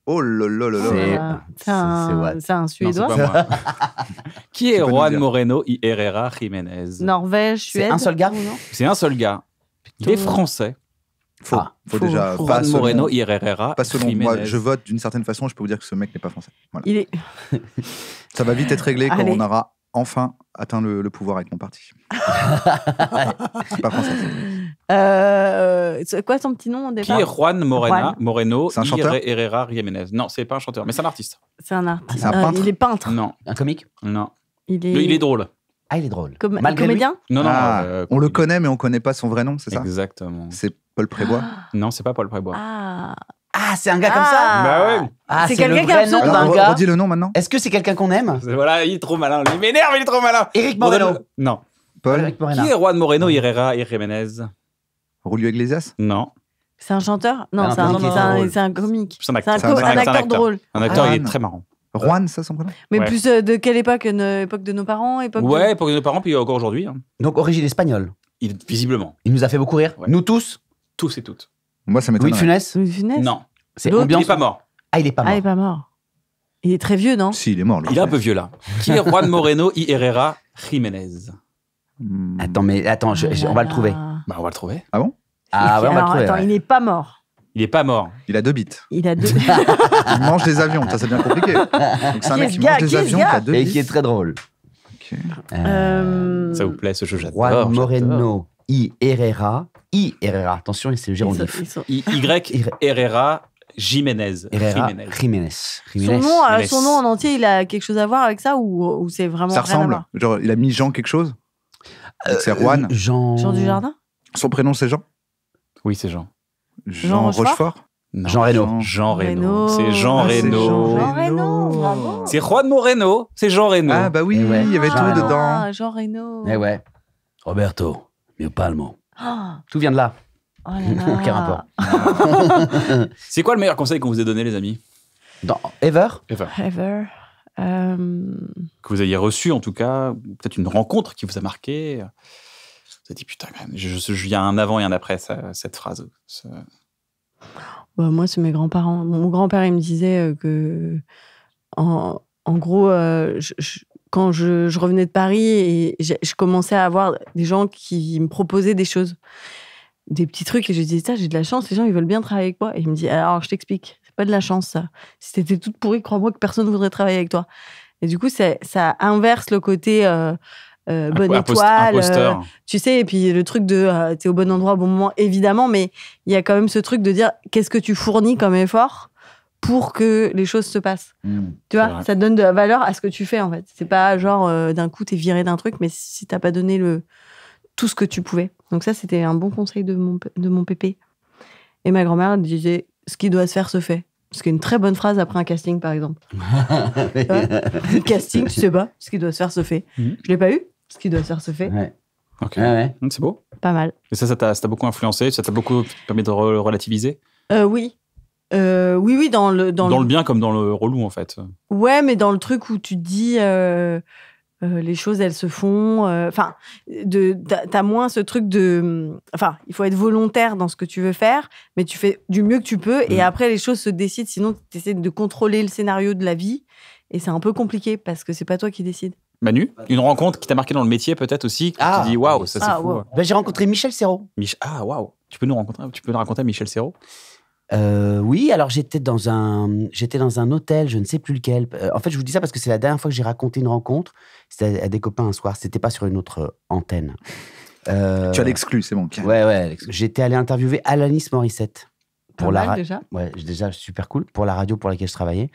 Oh là là là là. C'est- là. C'est un Non, c'est Suédois. pas moi. Qui est Tu peux nous Juan dire. Moreno y Herrera Jiménez? Norvège, C'est Suède. un seul gars ou non C'est un seul gars. Il est français. Faux. Ah, Faut faux. déjà. Pas Juan selon, Moreno y Herrera pas selon Jiménez. moi. Je vote d'une certaine façon. Je peux vous dire que ce mec n'est pas français. Voilà. Il est. Ça va vite être réglé quand Allez. on aura enfin atteint le pouvoir avec mon parti. C'est pas français. C'est quoi son petit nom au Qui départ est Juan Juan. Moreno C'est un y chanteur Herrera Jiménez? Non, c'est pas un chanteur, mais c'est un artiste. C'est un artiste. C'est un peintre Il est peintre. Non, Un comique non. Il est. Il est drôle. Ah, il est drôle. Comédien. Non, non. Ah, on le comédien. connaît, mais on connaît pas son vrai nom, c'est ça Exactement. C'est Paul Prébois. Non, c'est pas Paul Prébois. Ah. Ah, c'est un gars comme ça Ah. Bah ouais. Ah, C'est c'est le quelqu'un qui a vrai un nom pseudo. d'un Alors, gars. redis le nom maintenant. Est-ce que c'est quelqu'un qu'on aime Voilà, il est trop malin. Il m'énerve, il est trop malin. Eric Bon, Moreno. non. Paul Eric Moreno. Qui est Juan Moreno y Herrera y Jiménez? Julio Iglesias. Non. C'est un chanteur Non, Ah, c'est un, non, non, c'est un- non. c'est un comique. C'est un C'est un, acteur. C'est un un acteur. acteur drôle. Un acteur, il est Juan. très marrant. Juan, ça son prénom Mais Ouais. plus de quelle époque époque de nos parents époque Ouais, pour nos parents, puis encore aujourd'hui. hein. Donc, origine espagnole. Visiblement. Il nous a fait beaucoup rire. Ouais. Nous tous. Tous et toutes. Moi, ça Louis m'étonne. de Funès. de... Louis de Funès Non. C'est L'autre, Il ambiance. est pas mort. Ah, il est pas Ah, mort. il est pas mort. Il est très vieux, non Si, il est mort. Louis Il est un peu Funès. vieux là. Qui est Juan Moreno y Herrera Jiménez? Hmm. Attends, on va le trouver. Bah, on va le trouver. Ah ouais, on va le Alors, trouver. attends, ouais. il n'est pas mort. Il est pas mort. Il a 2 bites. Il a 2. Il mange des avions. Ça devient compliqué. Donc, c'est un mec qui mange des avions qui a 2 Et bites. qui est très drôle. Ok. Ça vous plaît ce jeu? J'adore. Juan Moreno y Herrera. Attention, c'est le gérondif. Y. Herrera Jiménez. Herrera Jiménez. Son nom en entier, il a quelque chose à voir avec ça ou c'est vraiment Ça rien à ressemble. voir Genre, il a mis Jean quelque chose. Donc, c'est Juan. Jean Dujardin. Son prénom, c'est Jean. Oui, c'est Jean. Jean Rochefort. Non. Jean Reno. Jean Reno. Reno. C'est Jean Ah, c'est Reno. Jean Reno, bravo. C'est Juan Moreno. C'est Jean Reno. Ah bah oui, Eh ouais. il y avait tout Ah, dedans. Ah, Jean Reno. Eh ouais. Roberto Mio Palmo. Ah, Tout vient de là. oh là là. Aucun rapport. C'est quoi le meilleur conseil qu'on vous ait donné, les amis? Dans Ever Ever. Ever. Que vous ayez reçu, en tout cas, peut-être une rencontre qui vous a marqué. Vous avez dit, putain, quand même, il y a un avant et un après cette phrase. Bah, moi, c'est mes grands-parents. Mon grand-père, il me disait que, en gros, quand je revenais de Paris et je commençais à avoir des gens qui me proposaient des choses, des petits trucs, et je disais, ça, j'ai de la chance, les gens, ils veulent bien travailler avec moi. Et il me dit, alors, je t'explique, c'est pas de la chance, ça. Si t'étais toute pourrie, crois-moi que personne ne voudrait travailler avec toi. Et du coup, ça inverse le côté bonne étoile. Imposteur. Tu sais, et puis le truc de t'es au bon endroit au bon moment, évidemment, mais il y a quand même ce truc de dire qu'est-ce que tu fournis comme effort pour que les choses se passent. Tu C'est vois, vrai. ça te donne de la valeur à ce que tu fais, en fait. C'est pas genre d'un coup, t'es viré d'un truc, mais si t'as pas donné tout ce que tu pouvais. Donc ça, c'était un bon conseil de mon pépé. Et ma grand-mère elle disait ce qui doit se faire se fait. Ce qui est une très bonne phrase après un casting, par exemple. Un casting, tu sais pas, ce qui doit se faire se fait. Mhm. Je l'ai pas eu, ce qui doit se faire se fait. Ouais. Ok. Ouais. C'est beau. Pas mal. Et ça t'a beaucoup influencé? Ça t'a beaucoup permis de relativiser? Oui. Oui, dans le bien comme dans le relou, en fait. Ouais, mais dans le truc où tu te dis les choses, elles se font. Enfin, t'as moins ce truc de. Enfin, il faut être volontaire dans ce que tu veux faire, mais tu fais du mieux que tu peux. Et après, les choses se décident. Sinon, tu essaies de contrôler le scénario de la vie. Et c'est un peu compliqué parce que c'est pas toi qui décides. Manu, une rencontre qui t'a marqué dans le métier, peut-être aussi, qui Ah. te dit waouh, ça c'est Ah, fou. wow. Ben, j'ai rencontré Michel Serrault. Waouh. Tu peux nous raconter Michel Serrault? Oui, alors j'étais dans un hôtel, je ne sais plus lequel. En fait, je vous dis ça parce que c'est la dernière fois que j'ai raconté une rencontre. C'était à des copains un soir. C'était pas sur une autre antenne. Tu as l'exclu, c'est bon. Ouais. J'étais allé interviewer Alanis Morissette pour Pas la mal, radio. déjà. Ouais, déjà super cool pour la radio pour laquelle je travaillais.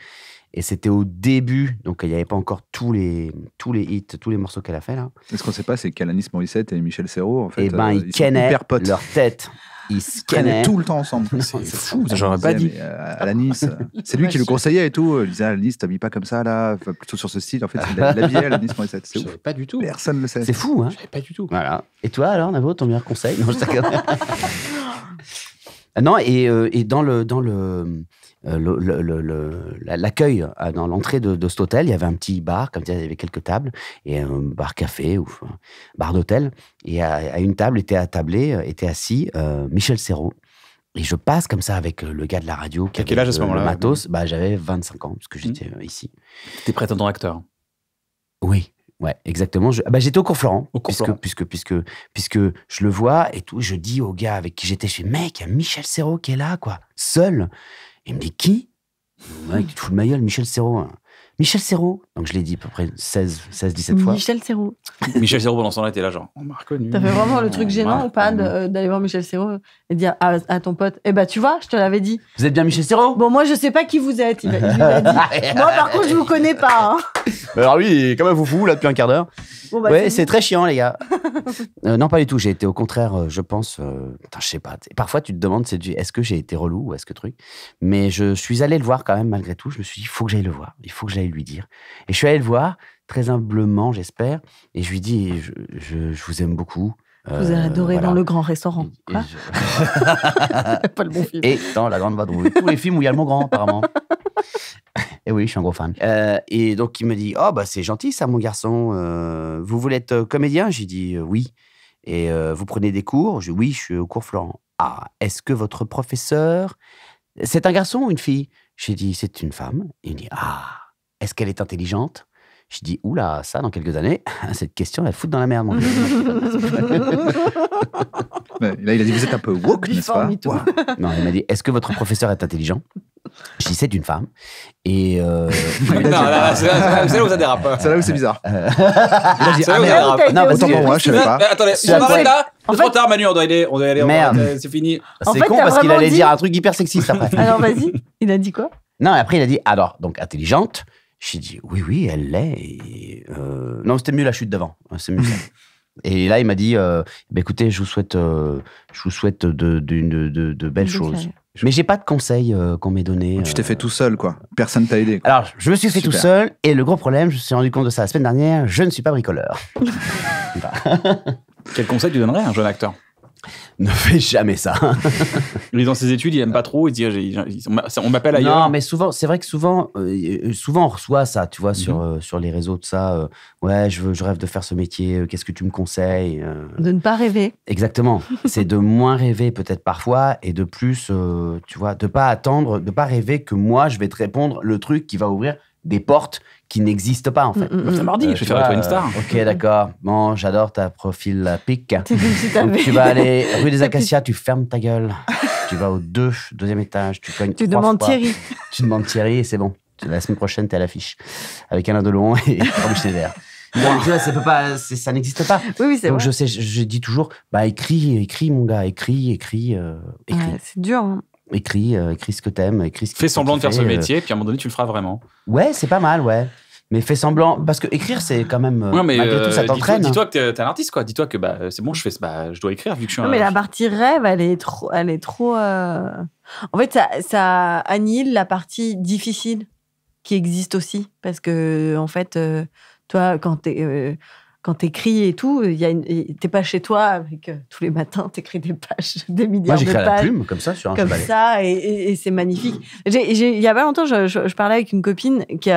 Et c'était au début, donc il n'y avait pas encore tous les hits, tous les morceaux qu'elle a fait là. Et ce qu'on ne sait pas, c'est qu'Alanis Morissette et Michel Serrault, en fait, Et ben ils sont kennaient hyper potes. leur tête. Ils se Ils traînaient kennaient. tout le temps ensemble. C'est fou, ça j'aurais pas dit. Alanis, c'est lui qui le conseillait et tout. Il disait, Alanis, t'habilles pas comme ça, là, plutôt sur ce style. En fait, il l'habillait, Alanis Morissette. C'est Je ouf. savais pas du tout. Personne ne le sait. C'est fou, hein. Je savais pas du tout. Voilà. Et toi, alors, Navo, ton meilleur conseil? Non, je t'accorde. Non, et dans l'accueil dans l'entrée de cet hôtel, il y avait un petit bar, comme ça, il y avait quelques tables, et un bar-café ou un bar d'hôtel. Et à une table était assis Michel Serrault. Et je passe comme ça avec le gars de la radio qui À quel avait âge à ce moment-là? le matos. Bah, j'avais 25 ans, parce que j'étais ici. T'es prétendant acteur. Oui, ouais, exactement. J'étais au cours Florent, Au cours Florent. puisque je le vois et tout. Je dis au gars avec qui j'étais, je fais, mec, il y a Michel Serrault qui est là, quoi, seul. Il me dit, qui? Mec, tu te fous de ma gueule, Michel Serrault. Hein. Michel Serrault. Donc je l'ai dit à peu près 16-17 fois. Michel Serrault. Michel Serrault, pendant ce temps-là, était là, genre, on m'a reconnu. T'as fait vraiment le truc gênant ou pas d'aller voir Michel Serrault et dire à ton pote, eh ben tu vois, je te l'avais dit. Vous êtes bien Michel Serrault? Bon, moi je sais pas qui vous êtes. Il lui a dit. Moi par contre, je vous connais pas. Hein. Alors lui, il est comme un foufou, là, depuis un quart d'heure. Bon, bah, Ouais, c'est très chiant, les gars. Non, pas du tout. J'ai été au contraire, je pense. Putain, je sais pas. Parfois, tu te demandes, est-ce que j'ai été relou ou est-ce que truc. Mais je suis allé le voir quand même, malgré tout. Je me suis dit, il faut que j'aille le voir. Il faut que j'aille lui dire. Et je suis allé le voir, très humblement, j'espère. Et je lui dis, je vous aime beaucoup. Je vous ai adoré voilà. dans le grand restaurant. Et Quoi Pas le bon film. Et dans La Grande Vadrouille. Tous les films où il y a le mot grand, apparemment. Et oui, je suis un gros fan. Et donc, il me dit, oh, bah, c'est gentil, ça, mon garçon. Vous voulez être comédien? J'ai dit, oui. Et vous prenez des cours? J'ai dit, oui, je suis au cours Florent. Ah, est-ce que votre professeur, c'est un garçon ou une fille? J'ai dit, c'est une femme. Il me dit, ah, est-ce qu'elle est intelligente? Je dis, oula, ça, dans quelques années, cette question, elle va te foutre dans la merde. Mon gars. Là, il a dit, vous êtes un peu woke, n'est-ce pas? Before me too. Non, il m'a dit, est-ce que votre professeur est intelligent? Je dis, c'est une femme. Et Non, là, c'est là où ça dérape. C'est là où c'est bizarre. Il a dit, C'est là où ça merde. dérape. Non, parce autant que pour moi, je savais pas. Attendez, C'est on arrête là. En C'est trop fait- tard, Manu, on doit aller. Merde. C'est fini. En c'est fait, con t'as parce qu'il vraiment allait dit- dire un truc hyper sexiste après. Alors vas-y, il a dit quoi? Non, et après, il a dit, alors, donc, intelligente. J'ai dit, oui, elle l'est. Et, non, c'était mieux la chute d'avant. C'est mieux ça. Et là, il m'a dit, écoutez, je vous souhaite de belles choses. Mais j'ai pas de conseils qu'on m'ait donnés. Tu t'es fait tout seul, quoi. Personne t'a aidé. Alors, je me suis fait Super. tout seul. Et le gros problème, je me suis rendu compte de ça la semaine dernière, je ne suis pas bricoleur. Quel conseil tu donnerais à un jeune acteur? Ne fais jamais ça. Il est dans ses études, il aime pas trop. Il se dit, on m'appelle ailleurs. Non, mais souvent, c'est vrai que souvent on reçoit ça, tu vois, sur les réseaux, de ça. Ouais, je rêve de faire ce métier. Qu'est-ce que tu me conseilles? De ne pas rêver. Exactement. C'est de moins rêver peut-être parfois et de plus, tu vois, de pas attendre, de pas rêver que moi, je vais te répondre le truc qui va ouvrir des portes qui n'existent pas, en fait. C'est mardi, je vais Tu faire de vois, toi une star. Ok, d'accord. Bon, j'adore ta profil pic. C'est comme si t'avais. Tu vas aller rue des Acacias, tu fermes ta gueule. Tu vas au deuxième étage, tu cognes Tu 3 demandes fois. Thierry. Tu demandes Thierry et c'est bon. La semaine prochaine, t'es à l'affiche. Avec Alain Delon et Romy Schneider. Donc, tu vois, ça n'existe pas. Oui, c'est Donc, vrai. je dis toujours, bah, écris, mon gars, écris. Ouais, c'est dur. Hein. Écris ce que t'aimes, écris ce que Fais semblant de faire ce fais, métier, puis à un moment donné, tu le feras vraiment. Ouais, c'est pas mal, ouais. Mais fais semblant, parce que écrire, c'est quand même, Ouais, mais malgré tout, ça t'entraîne. dis-toi que t'es un artiste, quoi. Dis-toi que c'est bon, je dois écrire vu que je suis Non, un. mais la partie rêve, elle est trop. En fait, ça annihile la partie difficile qui existe aussi. Parce que, en fait, toi, quand t'écris et tout, t'es pas chez toi avec tous les matins, t'écris des pages, des milliards Moi, j'écris de à la pages. plume, comme ça, sur un Comme chevalet. ça, et c'est magnifique. Il y a pas longtemps, je parlais avec une copine qui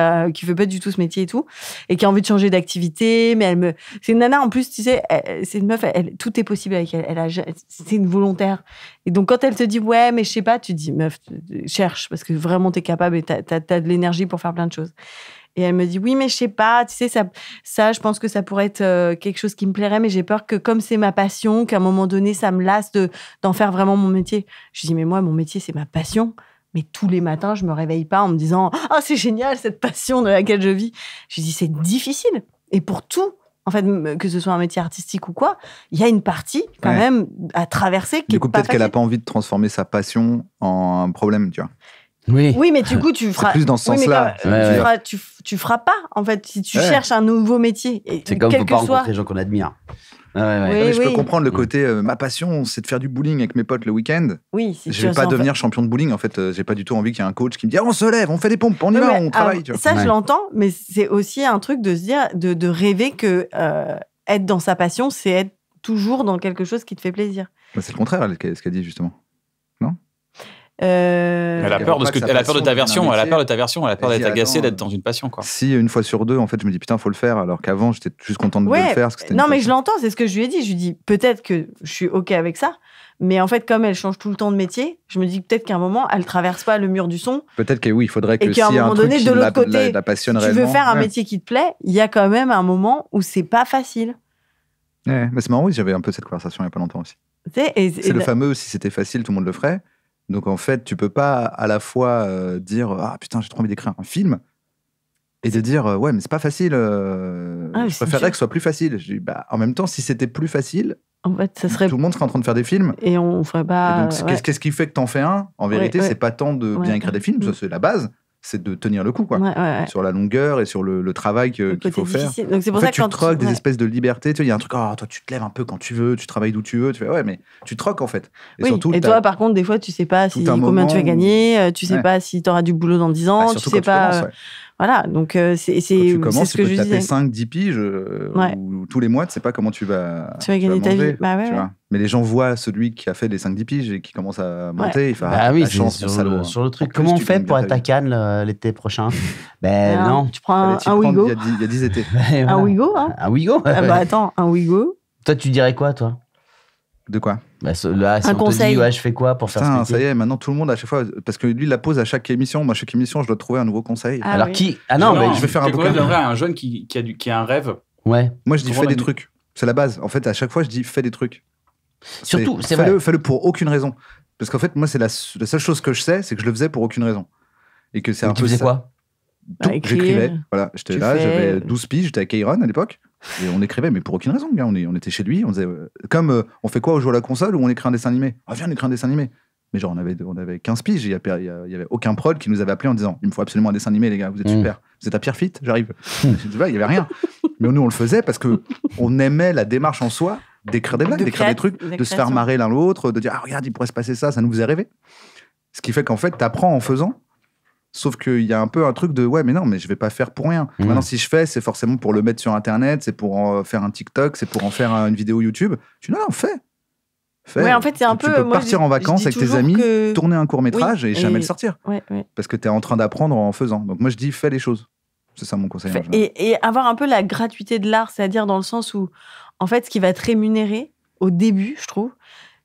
fait pas du tout ce métier et tout, et qui a envie de changer d'activité, mais c'est une nana, en plus, tu sais, c'est une meuf, tout est possible avec elle. C'est une volontaire. Et donc, quand elle te dit, ouais, mais je sais pas, tu dis, meuf, cherche, parce que vraiment, t'es capable et t'as de l'énergie pour faire plein de choses. Et elle me dit, oui, mais je sais pas, tu sais, ça, je pense que ça pourrait être quelque chose qui me plairait, mais j'ai peur que comme c'est ma passion, qu'à un moment donné, ça me lasse d'en faire vraiment mon métier. Je dis, mais moi, mon métier, c'est ma passion. Mais tous les matins, je me réveille pas en me disant, ah, c'est génial, cette passion de laquelle je vis. Je dis, c'est difficile. Et pour tout, en fait, que ce soit un métier artistique ou quoi, il y a une partie, quand même, à traverser qui Du est coup, pas peut-être qu'elle a facile. pas envie de transformer sa passion en un problème, tu vois. Oui. Oui, mais du coup, tu feras. plus dans ce Oui, mais sens-là. quand même, Ouais, ouais. tu feras pas, en fait, si tu Ouais. cherches un nouveau métier. Et C'est comme quel faut que pas soit. rencontrer les gens qu'on admire. Ouais, ouais. Oui, Mais je peux oui. comprendre le côté, ma passion, c'est de faire du bowling avec mes potes le week-end. Oui, si Je vais tu pas en devenir champion de bowling, en fait. J'ai pas du tout envie qu'il y ait un coach qui me dise, on se lève, on fait des pompes, on y Oui, va, mais, on travaille. Tu vois. Ça, Ouais. je l'entends, mais c'est aussi un truc de se dire, de rêver que être dans sa passion, c'est être toujours dans quelque chose qui te fait plaisir. Bah, c'est le contraire, ce qu'elle dit justement. Elle a Elle peur veut de pas que sa elle a peur de passion ta devienne version, un elle a métier. peur de ta version, elle a peur Elle d'être dit, agacée attends, d'être dans une passion, quoi. Si une fois sur deux, en fait, je me dis putain, faut le faire, alors qu'avant, j'étais juste contente de le faire. Parce que c'était une non, mais passion. je l'entends, c'est ce que je lui ai dit. Je lui dis, peut-être que je suis OK avec ça, mais en fait, comme elle change tout le temps de métier, je me dis peut-être qu'à un moment, elle traverse pas le mur du son. Peut-être que oui, il faudrait que Et s'il qu'à un y a un moment truc donné, qui de l'autre côté, la passionne Si tu veux réellement. faire un ouais. métier qui te plaît, il y a quand même un moment où c'est pas facile. Ouais, mais c'est marrant, oui, j'avais un peu cette conversation il y a pas longtemps aussi. Tu sais, C'est le fameux, si c'était facile, tout le monde le ferait. Donc en fait, tu peux pas à la fois dire ah putain, j'ai trop envie d'écrire un film et de dire ouais, mais c'est pas facile. Ah, je c'est préférerais dur. que ce soit plus facile. Je dis, bah, en même temps, si c'était plus facile, En fait, ça serait. tout le monde serait en train de faire des films. Et on ferait Et pas. donc, qu'est-ce qui fait que t'en fais un? En vérité, ouais. c'est pas tant de bien Ouais. écrire des films, ça c'est la base, c'est de tenir le coup, quoi. Ouais. Sur la longueur et sur le travail Le qu'il faut côté faire. difficile. Donc c'est En pour fait, ça que tu quand troques des ouais. espèces de liberté. Tu vois, il y a un truc, toi, tu te lèves un peu quand tu veux, tu travailles d'où tu veux. Tu fais, ouais, mais tu troques, en fait. Et Oui. surtout, Et t'as- toi, par contre, des fois, tu sais pas tout un combien tu vas moment gagner, tu sais Ouais. pas si tu auras du boulot dans 10 ans, tu surtout sais quand tu pas. commences, ouais. Voilà, donc c'est Quand tu commences, ce tu que peux je te taper disais. 5-10 piges Ouais. ou tous les mois, tu sais pas comment tu vas gagner ta manger, vie. Bah ouais, tu ouais. vois. Mais les gens voient celui qui a fait les 5-10 piges et qui commence à monter, il fait Bah oui, la c'est chance, mon salaud. hein. sur le truc. En plus, Comment on tu fait gagnes pour bien être ta à vie. Cannes l'été prochain? Ben non. Tu prends Fallait t'y un prendre Ouigo. il y a 10 étés. Un Ouigo, hein. Un Ouigo. Ah bah attends, un Ouigo. Toi, tu dirais quoi, toi? De quoi? Bah, là, si Un on te conseil. dit, ouais, je fais quoi pour faire Putain, ce ça y métier? est, maintenant tout le monde à chaque fois, parce que lui il la pose à chaque émission. Moi, chaque émission, je dois trouver un nouveau conseil. Ah Alors oui. qui? Ah non, mais je vais faire un Quel bouquin. conseil donnerais à un jeune qui a un rêve. ouais. Moi, je dis Comment fais la- des trucs. C'est la base. En fait, à chaque fois, je dis fais des trucs. Surtout, c'est vrai. Fais-le pour aucune raison. Parce qu'en fait, moi, c'est la seule chose que je sais, c'est que je le faisais pour aucune raison. Et que c'est un Tu peu faisais ça. quoi? Bah, écrire. J'écrivais. Voilà, j'étais Tu là, fais- j'avais 12 piges, j'étais à Kairon à l'époque. Et on écrivait, mais pour aucune raison, gars. On était chez lui, on faisait. On fait quoi, on joue à la console ou on écrit un dessin animé? Ah, viens, on écrit un dessin animé. Mais genre, on avait 15 piges, il y avait aucun prod qui nous avait appelé en disant il me faut absolument un dessin animé, les gars, vous êtes super. Vous êtes à Pierrefitte, j'arrive. Il y avait rien. Mais nous, on le faisait parce que on aimait la démarche en soi d'écrire des blagues, d'écrire des trucs, de se faire marrer l'un l'autre, de dire ah, regarde, il pourrait se passer ça, ça nous faisait rêver. Ce qui fait qu'en fait, t'apprends en faisant. Sauf qu'il y a un peu un truc de ouais, mais non, mais je vais pas faire pour rien. Maintenant, si je fais, c'est forcément pour le mettre sur Internet, c'est pour en faire un TikTok, c'est pour en faire une vidéo YouTube. Tu dis non, fais. Ouais, en fait, c'est un Tu peu. peux moi, partir en vacances avec tes amis, tourner un court-métrage et jamais le sortir. Ouais. Parce que tu es en train d'apprendre en faisant. Donc moi, je dis fais les choses. C'est ça mon conseil. en général. Et avoir un peu la gratuité de l'art, c'est-à-dire dans le sens où, en fait, ce qui va te rémunérer au début, je trouve,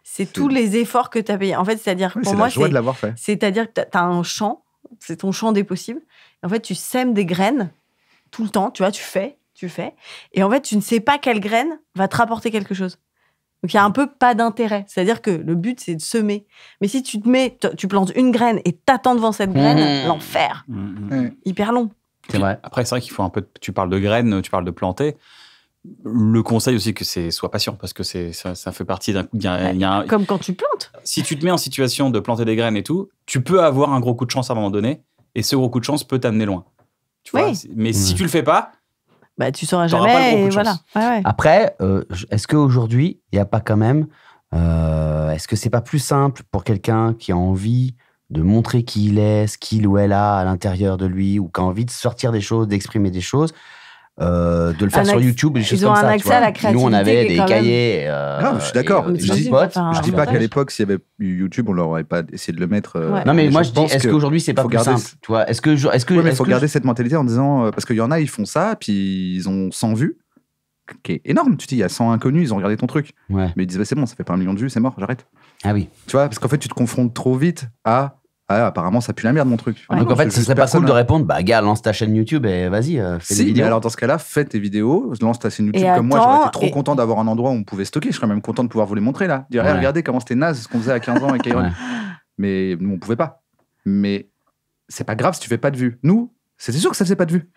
c'est tous les efforts que tu as payés. En fait, c'est-à-dire, Oui, pour c'est moi, la joie de l'avoir fait. c'est-à-dire que tu as un champ, c'est ton champ des possibles. En fait, tu sèmes des graines tout le temps, tu vois, tu fais. Et en fait, tu ne sais pas quelle graine va te rapporter quelque chose. Donc, il y a un peu pas d'intérêt. C'est-à-dire que le but, c'est de semer. Mais si tu tu plantes une graine et t'attends devant cette graine, l'enfer. Ouais. Hyper long. C'est vrai. Après, c'est vrai qu'il faut un peu. Tu parles de graines, tu parles de planter. Le conseil aussi, que sois patient, parce que ça fait partie d'un. Comme quand tu plantes. Si tu te mets en situation de planter des graines et tout, tu peux avoir un gros coup de chance à un moment donné, et ce gros coup de chance peut t'amener loin. Tu vois, Oui. mais si tu le fais pas, Bah, tu sauras T'auras pas le jamais. gros coup Et de voilà. chance. Ouais. Après, est-ce qu'aujourd'hui, il n'y a pas quand même. Est-ce que c'est pas plus simple pour quelqu'un qui a envie de montrer qui il est, ce qu'il ou elle a à l'intérieur de lui, ou qui a envie de sortir des choses, d'exprimer des choses, de le faire Un sur accès- YouTube, des choses ils ont comme un ça. accès tu vois. à la Nous, on créativité avait qui est des quand même- cahiers. Grave, je suis d'accord. et Je des dis- potes. Je dis pas montage. qu'à l'époque, s'il y avait eu YouTube, on l'aurait pas essayé de le mettre. Ouais. Non, mais moi, je dis, pense est-ce que qu'aujourd'hui, c'est pas faut plus garder simple, tu vois? Est-ce que, Ouais, mais il est-ce faut que garder cette mentalité en disant parce qu'il y en a, ils font ça, puis ils ont 100 vues, qui est énorme. Tu dis, il y a 100 inconnus, ils ont regardé ton truc. Ouais. Mais ils disent, bah, c'est bon, ça fait pas 1 million de vues, c'est mort, j'arrête. Ah oui. Tu vois, parce qu'en fait, tu te confrontes trop vite à apparemment, ça pue la merde, mon truc. Ouais. Donc, en fait, ce serait pas personne cool de a- répondre, bah, gars, lance ta chaîne YouTube et vas-y, fais des Si, mais vidéos. alors dans ce cas-là, fais tes vidéos, lance ta chaîne YouTube. Et Comme moi, j'aurais attends, été trop content d'avoir un endroit où on pouvait stocker. Je serais même content de pouvoir vous les montrer là. Dire, Ouais. regardez comment c'était naze ce qu'on faisait à 15 ans avec Kairon. Ouais. Mais nous, on pouvait pas. Mais c'est pas grave si tu fais pas de vues. Nous, c'était sûr que ça faisait pas de vues.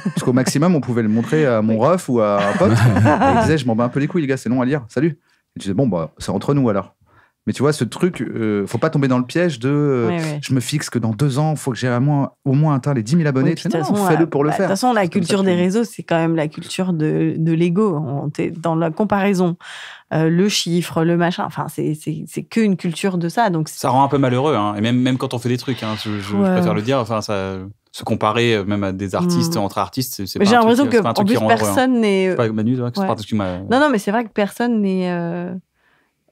Parce qu'au maximum, on pouvait le montrer à mon ref ou à un pote. Et il disait, je m'en bats un peu les couilles, les gars, c'est long à lire. Salut. Et tu disais, bon, bah, c'est entre nous alors. Mais tu vois, ce truc, faut pas tomber dans le piège de Ouais. je me fixe que dans 2 ans, il faut que j'ai au moins atteint les 10 000 abonnés. Oui, Tu puis sais, de non, toute façon, fais-le pour le bah, faire. De toute façon, la C'est comme ça culture que des tu- réseaux, c'est quand même la culture de l'ego. T'es dans la comparaison, le chiffre, le machin. Enfin, c'est qu'une culture de ça. Donc, ça rend un peu malheureux. Hein. Et même quand on fait des trucs, hein, je Ouais. préfère le dire. Enfin, se comparer même à des artistes, entre artistes, c'est pas j'ai un truc- l'impression c'est pas un que, truc en qui plus, rend heureux, hein. personne n'est. C'est pas Manu, toi, Ouais. parce que tu m'as- Non, mais c'est vrai que personne n'est.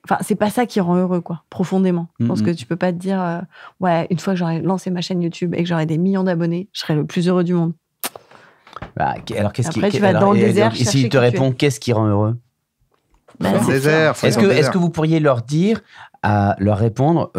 Enfin, c'est pas ça qui rend heureux, quoi, profondément. Je pense que tu peux pas te dire, ouais, une fois que j'aurais lancé ma chaîne YouTube et que j'aurais des millions d'abonnés, je serais le plus heureux du monde. Bah, alors, qu'est-ce Après, qui. tu vas alors, dans le et désert donc, chercher s'il te qui tu es. répond, qu'est-ce qui rend heureux? Bah, Dans le c'est désert, faut Est-ce aller dans le que désert. vous pourriez leur dire, leur répondre,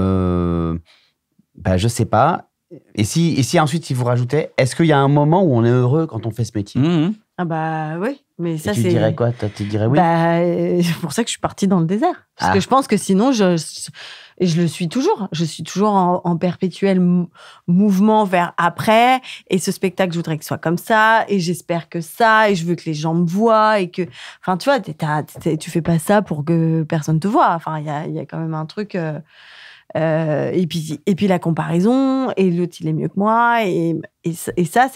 bah, je sais pas. Et si ensuite ils vous rajoutaient, est-ce qu'il y a un moment où on est heureux quand on fait ce métier? Mhm. Ah bah oui, mais ça Et tu c'est. dirais quoi? Toi, tu dirais oui? Bah, c'est pour ça que je suis partie dans le désert. Parce Ah. que je pense que sinon, et je le suis toujours. Je suis toujours en perpétuel mouvement vers après. Et ce spectacle, je voudrais qu'il soit comme ça. Et j'espère que ça. Et je veux que les gens me voient. Et que. Enfin, tu vois, tu fais pas ça pour que personne te voie. Enfin, il y a quand même un truc. Et puis la comparaison. Et l'autre, il est mieux que moi. Et ça,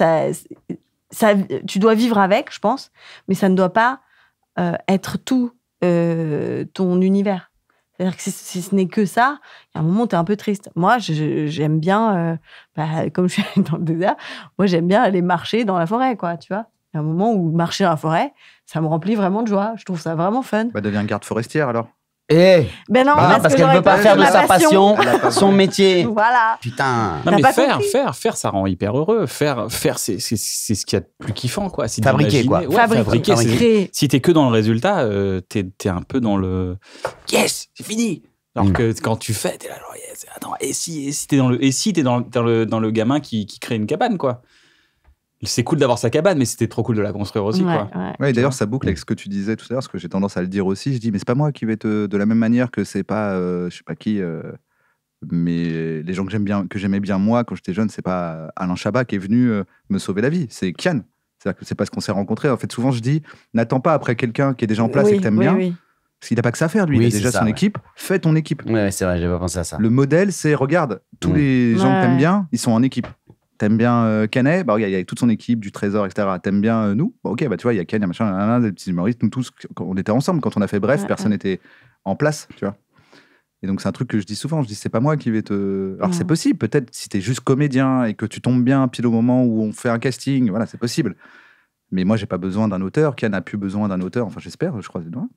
tu dois vivre avec, je pense, mais ça ne doit pas être tout ton univers. C'est-à-dire que si ce n'est que ça, il y a un moment où tu es un peu triste. Moi, j'aime bien, comme je suis dans le désert, moi, j'aime bien aller marcher dans la forêt, quoi, tu vois. Il y a un moment où marcher dans la forêt, ça me remplit vraiment de joie. Je trouve ça vraiment fun. Bah, deviens garde forestière alors. Eh Ben non, Ah, parce qu'elle j'aurais veut pas faire de ma sa passion Elle a pas son métier. Voilà. Putain. Non, T'as mais pas faire, compris faire, ça rend hyper heureux. Faire, c'est ce qu'il y a de plus kiffant, quoi. C'est Fabriquer, d'imaginer. quoi. Ouais, fabriquer. c'est- Créer. Si t'es que dans le résultat, t'es un peu dans le yes, c'est fini. Alors que quand tu fais, t'es là, genre, yes, attends, et si t'es dans le gamin qui crée une cabane, quoi. C'est cool d'avoir sa cabane, mais c'était trop cool de la construire aussi, quoi. Ouais, d'ailleurs, ça boucle avec ce que tu disais tout à l'heure, parce que j'ai tendance à le dire aussi. Je dis, mais c'est pas moi qui vais de la même manière que c'est pas, je sais pas qui, mais les gens que j'aimais bien moi quand j'étais jeune, c'est pas Alain Chabat qui est venu me sauver la vie, c'est Kian. C'est-à-dire que c'est parce qu'on s'est rencontrés. En fait, souvent, je dis, n'attends pas après quelqu'un qui est déjà en place et que t'aimes bien, parce qu'il n'a pas que ça à faire, lui. Oui, il a c'est déjà ça, son ouais. équipe. Fais ton équipe. Ouais, c'est vrai, j'avais pas pensé à ça. Le modèle, c'est regarde, tous les gens que t'aimes bien, ils sont en équipe. T'aimes bien Canet, bah regarde, il y a toute son équipe, du Trésor, etc. T'aimes bien nous, bah, ok, bah tu vois, il y a Ken, il y a machin, des petits humoristes, nous tous, on était ensemble quand on a fait Bref, personne n'était en place, tu vois. Et donc c'est un truc que je dis souvent, je dis c'est pas moi qui vais te. Alors c'est possible, peut-être si t'es juste comédien et que tu tombes bien pile au moment où on fait un casting, voilà, c'est possible. Mais moi j'ai pas besoin d'un auteur, Ken n'a plus besoin d'un auteur, enfin j'espère, je croise les doigts.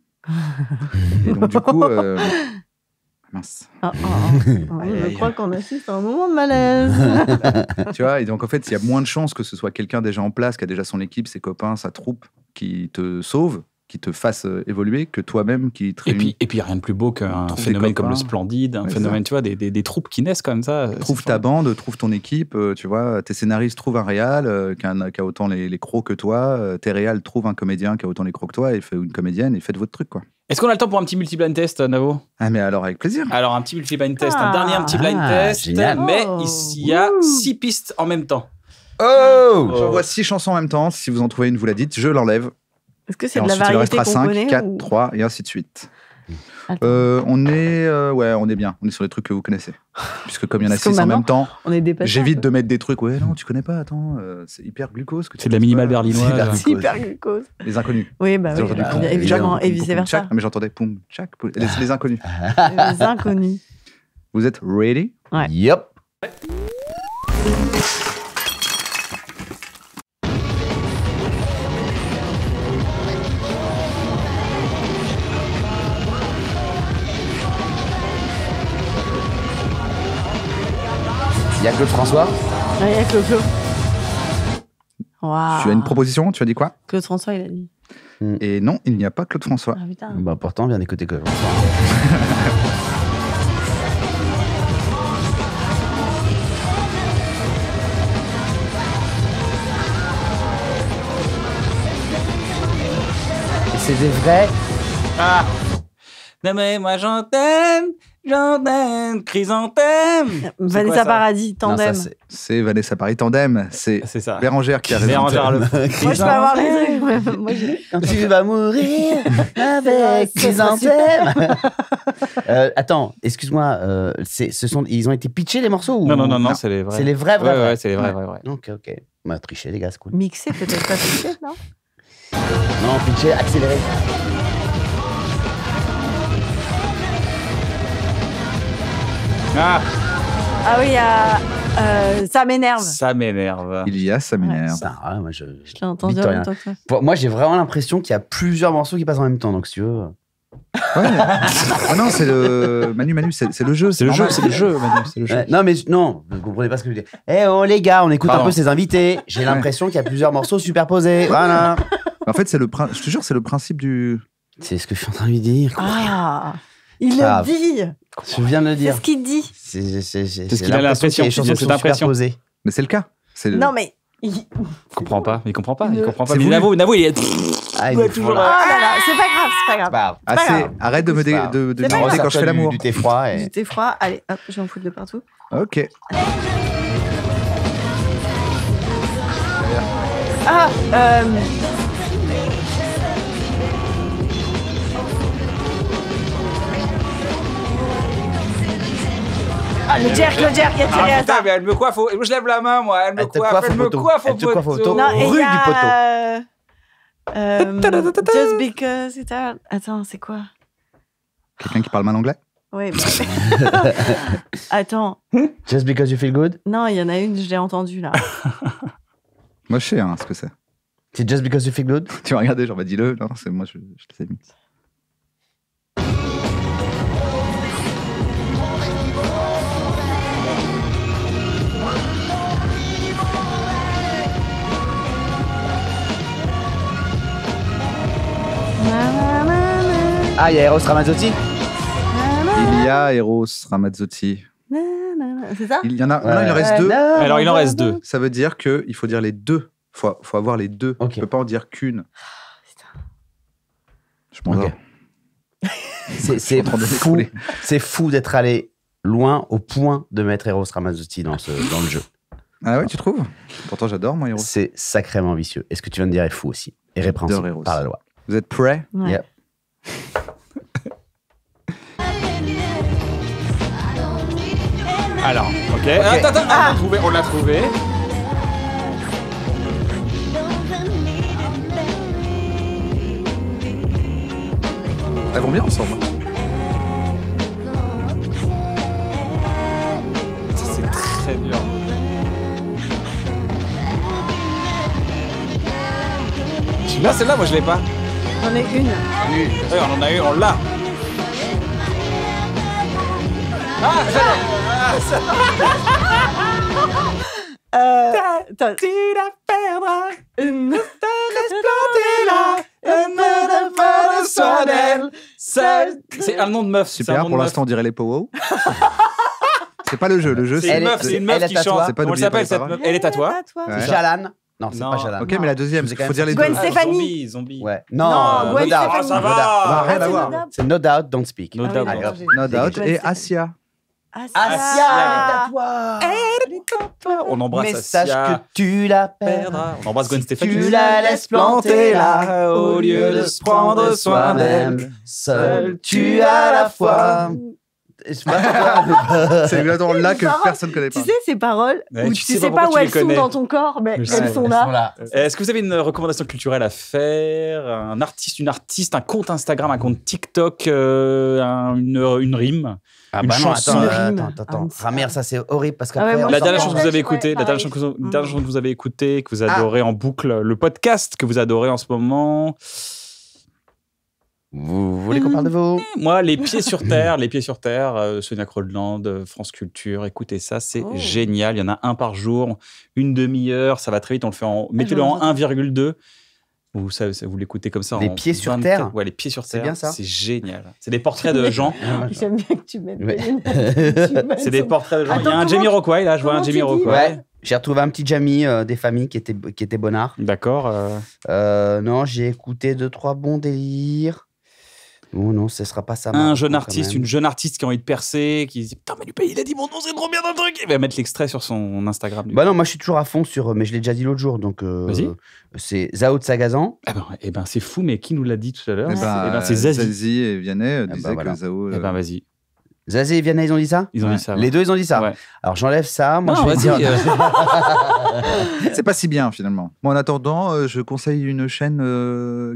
Et donc du coup. Mince. Je crois qu'on assiste à un moment de malaise. Tu vois, et donc en fait, il y a moins de chances que ce soit quelqu'un déjà en place, qui a déjà son équipe, ses copains, sa troupe, qui te sauve, qui te fasse évoluer, que toi-même qui te réunit. Et puis, il n'y a rien de plus beau qu'un Trouve phénomène des comme le copains. Splendide, un Ouais, phénomène, tu vois, des troupes qui naissent comme ça. Trouve ta bande, trouve ton équipe, tu vois, tes scénaristes trouvent un réal qui a autant les crocs que toi, tes réals trouvent un comédien qui a autant les crocs que toi, et fait une comédienne, et faites votre truc, quoi. Est-ce qu'on a le temps pour un petit multi-blind test, Navo? Ah, mais alors, avec plaisir. Alors, un petit multi-blind test, un dernier petit blind Ah, test, génial. mais Oh. il y a 6 pistes en même temps. Oh J'envoie 6 chansons en même temps, si vous en trouvez une, vous la dites, je l'enlève. Est-ce que c'est Et de la ensuite, il en variété restera qu'on 5, connaît 4, ou... 3, et ainsi de suite. Attends. On est bien. On est sur les trucs que vous connaissez. Puisque comme il y en a Parce que 6 en maintenant, même temps, On est dépassé. j'évite de mettre des trucs. Ouais, non, tu connais pas, attends, c'est hyper glucose. C'est de la minimale C'est berlinoise. C'est hyper glucose. Les inconnus. Oui, bah J'ai oui, entendu poum, évidemment, tchac, et poum, vice poum, versa. tchac. Non, mais j'entendais poum, tchac, poum. Les inconnus. Les inconnus. Vous êtes ready? Ouais. Yup. Il y a Claude François. Ouais, il y a Claude. Waouh. Tu as une proposition? Tu as dit quoi? Claude François, il a dit. Et non, il n'y a pas Claude François. Ah putain. Bah pourtant, on vient d'écouter Claude François. Et c'est des vrais. Non mais moi j'entends, chrysanthème. Vanessa quoi, ça Paradis, Non, Tandem. ça, c'est- C'est Vanessa Paris Tandem. C'est C'est ça. Bérangère qui a raison. Bérangère le Moi, je peux avoir les trucs. Moi, j'ai- Quand tu vas mourir avec Ça, chrysanthème. Attends, excuse-moi. Ils ont été pitchés les morceaux ou... Non, c'est les vrais. C'est les vrais. Ouais, c'est les vrais. Ok. On a triché, les gars, c'est cool. Mixé, peut-être pas mixé, non? Non, pitché, accéléré. Ah, Ah oui, il y a. Ça m'énerve. ça m'énerve. Il y a, ça m'énerve. Ça, ouais, moi, Je l'ai entendu en Victorien. même temps que toi. Moi, j'ai vraiment l'impression qu'il y a plusieurs morceaux qui passent en même temps. Donc, si tu veux. Ouais. Ah non, c'est le. Manu, c'est le jeu. C'est le jeu, normal. c'est le jeu, Manu, c'est le jeu. Non, mais non, vous comprenez pas ce que je dis. Eh oh, les gars, on écoute Pardon. un peu ces invités. J'ai l'impression qu'il y a plusieurs morceaux superposés. Voilà. En fait, je te jure, c'est le principe du. C'est ce que je suis en train de lui dire. Ah, il Ah. le dit. Je viens de le C'est dire. ce qu'il dit. C'est ce qu'il a l'impression, Les chansons c'est sont l'impression. superposées. Mais c'est le cas. C'est le- Non, mais. Il comprend pas. C'est Mais voulu. Navo, il est. Ah, Ouais, il toujours Oh là là, c'est pas grave, c'est pas grave. Bah, Ah, pas c'est- grave. arrête de me C'est pas grave. de C'est pas m'arrêter grave. quand je fais l'amour. Du thé froid. Et... J'étais froid. Allez, hop, je vais en foutre de partout. Ok. Ah, le jerk, il a tiré à ça. mais elle me coiffe. Je lève la main, moi. Elle me Elle te coiffe au poteau. Elle te coiffe au poteau. Non, et Rue il y a, du poteau. Just because it's hard. Attends, c'est quoi? Quelqu'un qui parle mal anglais? Oui. Attends. Just because you feel good. Non, il y en a une, je l'ai entendue là. Moi, je sais ce que c'est. C'est just because you feel good. Tu vas regarder, genre, bah, dis-le. Non, c'est moi, je les ai mis. Ah, il y a Eros Ramazzotti. Il y a Eros Ramazzotti. C'est ça? Il y en a, non, il en reste 2. Alors, il en reste 2. Ça veut dire qu'il faut dire les 2. Faut avoir les 2. Ok. On peut pas en dire qu'une. Je m'en Ok. vais. C'est en train de fou. découler. C'est fou d'être allé loin au point de mettre Eros Ramazzotti dans le jeu. Ah ouais, tu trouves? Pourtant, j'adore, moi, Eros. C'est sacrément vicieux. Et ce que tu viens de dire est fou aussi. Et répréhensible J'adore Eros. par la loi. Vous êtes prêts? Ouais. Yep. Alors, ok. Attends, on l'a trouvé. Elles vont bien ensemble. Ça, c'est très dur. Là, celle-là, moi, je l'ai pas. J'en ai une. Oui, on en a eu, on l'a. Ah, ça Attends. C'est un nom de meuf. Super, pour l'instant, on dirait les Powo. C'est pas le jeu. Le jeu, C'est une meuf, elle c'est une meuf est qui à toi. chante. C'est pas Comment elle n'oubliez pas s'appelle les cette paroles. meuf? Elle est à toi. Ouais. Jalan. Non, c'est Non. pas Jalan. Ok, mais la deuxième, Je vous ai il faut quand dire les Gwen deux. Stefani. Zombie. Ouais. Non, Non, Gwen No Doubt. Stefani. ça va. No Doubt. Bah, rien Ah, à voir. C'est No Doubt, Don't Speak. No Ah Doubt. oui, Allez, non, hop. j'ai- No Doubt Gwen et Stefani. Asia. Asia, à toi. On embrasse Message Asia. que tu la perds. Perdra. On embrasse Gwen Si Stefani. tu la laisses planter là, au lieu de se prendre soin d'elle. Seul tu as la foi. C'est exactement là que paroles. personne ne connaît pas. Tu sais, ces paroles Ouais, où tu tu sais sais pas pas où pourquoi tu elles les sont connais. dans ton corps, mais Mais elles sont là. Est-ce que vous avez une recommandation culturelle à faire? Un artiste, une artiste, un compte Instagram, un compte TikTok, une rime? Ah Une bah non, chanson. attends, Une rime. attends. Ah, Ramir, ça c'est horrible parce Ah ouais, qu'après. moi, en La dernière sortant- chanson que vous avez Ouais, écoutée, la dernière pareil. chanson que vous avez écoutée, que vous adorez en boucle, le podcast que vous adorez en ce moment. Vous voulez qu'on parle de vos. Moi, Les Pieds sur Terre, Sonia Krollland, France Culture, écoutez ça, c'est Oh. génial. Il y en a un par jour, une demi-heure, ça va très vite, on le fait mettez-le en 1,2. Ou ça, vous l'écoutez comme ça. Les en Pieds sur 24. Terre. Ouais, Les Pieds sur C'est Terre. bien ça. C'est génial. C'est des portraits de gens. J'aime bien que tu mettes Ouais. C'est des portraits de gens. Il y a Attends, un comment Jamiroquai, là, je vois un comment tu dis Jamiroquai. Ouais, j'ai retrouvé un petit Jamie des familles qui étaient bonnards. D'accord. Non, j'ai écouté 2-3 bons délires. Oh non, ce sera pas ça. Un Marco, jeune quand artiste, même. une jeune artiste qui a envie de percer, qui se dit putain, mais il a dit mon nom, c'est trop bien dans le truc. Il va mettre l'extrait sur son Instagram. Bah non, moi je suis toujours à fond sur. Mais je l'ai déjà dit l'autre jour, donc. Vas-y. C'est Zao de Sagazan. Eh ben, c'est fou, mais qui nous l'a dit tout à l'heure? Eh ben, C'est Zazie. Zazie et Vianney bah disaient voilà. que Zao. Eh ben, vas-y. Zazé et Vianney, ils ont dit ça. Ils ont Ouais. dit ça. Les deux, ils ont dit ça. Ouais. Alors j'enlève ça. Moi, Non, je vais vas-y, dire. C'est pas si bien finalement. Moi, en attendant, je conseille une chaîne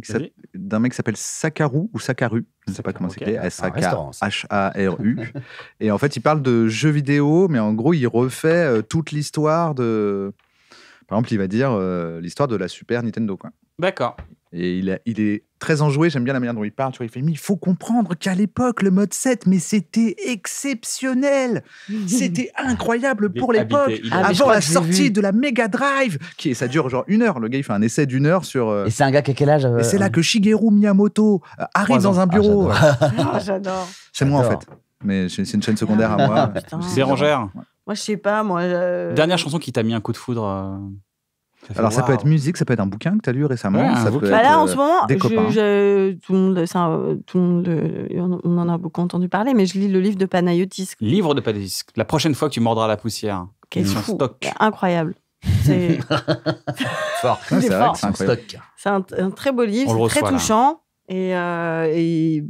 Vas-y. d'un mec qui s'appelle Sakaru ou Sakaru. Je ne sais pas comment Ok. c'est écrit. restaurant, ça. S-A-K-H-A-R-U. Et en fait, il parle de jeux vidéo, mais en gros, il refait toute l'histoire de. Par exemple, il va dire l'histoire de la Super Nintendo, quoi. D'accord. Et il est très enjoué, j'aime bien la manière dont il parle. Tu vois, il fait, mais il faut comprendre qu'à l'époque, le mode 7, mais c'était exceptionnel. C'était incroyable pour Il est l'époque. habité, il est Ah, mais je Avant crois la que je l'ai sortie vu. de la Mega Drive, ça dure genre 1 heure. Le gars, il fait un essai d'1 heure sur. Et c'est un gars qui a quel âge Et c'est là que Shigeru Miyamoto arrive 3 ans. dans un bureau. Oh, j'adore. C'est moi, en J'adore. fait. Mais c'est une chaîne secondaire à moi. Putain. Bérangère, Moi, je sais pas, moi. dernière chanson qui t'a mis un coup de foudre. Fait, Alors, ça peut waouh. être musique, ça peut être un bouquin que tu as lu récemment. Ouais, un ça bouquin. peut Bah être, là, en ce moment, des copains. tout le monde, on en a beaucoup entendu parler, mais je lis le livre de Panayotis, Livre de Padis. La prochaine fois que tu mordras la poussière. qui est Sur fou, stock. incroyable. C'est fort. Ouais, il est c'est vrai fort. que c'est incroyable. Stock. c'est un très beau livre, On le c'est très reçoit, là. touchant. Et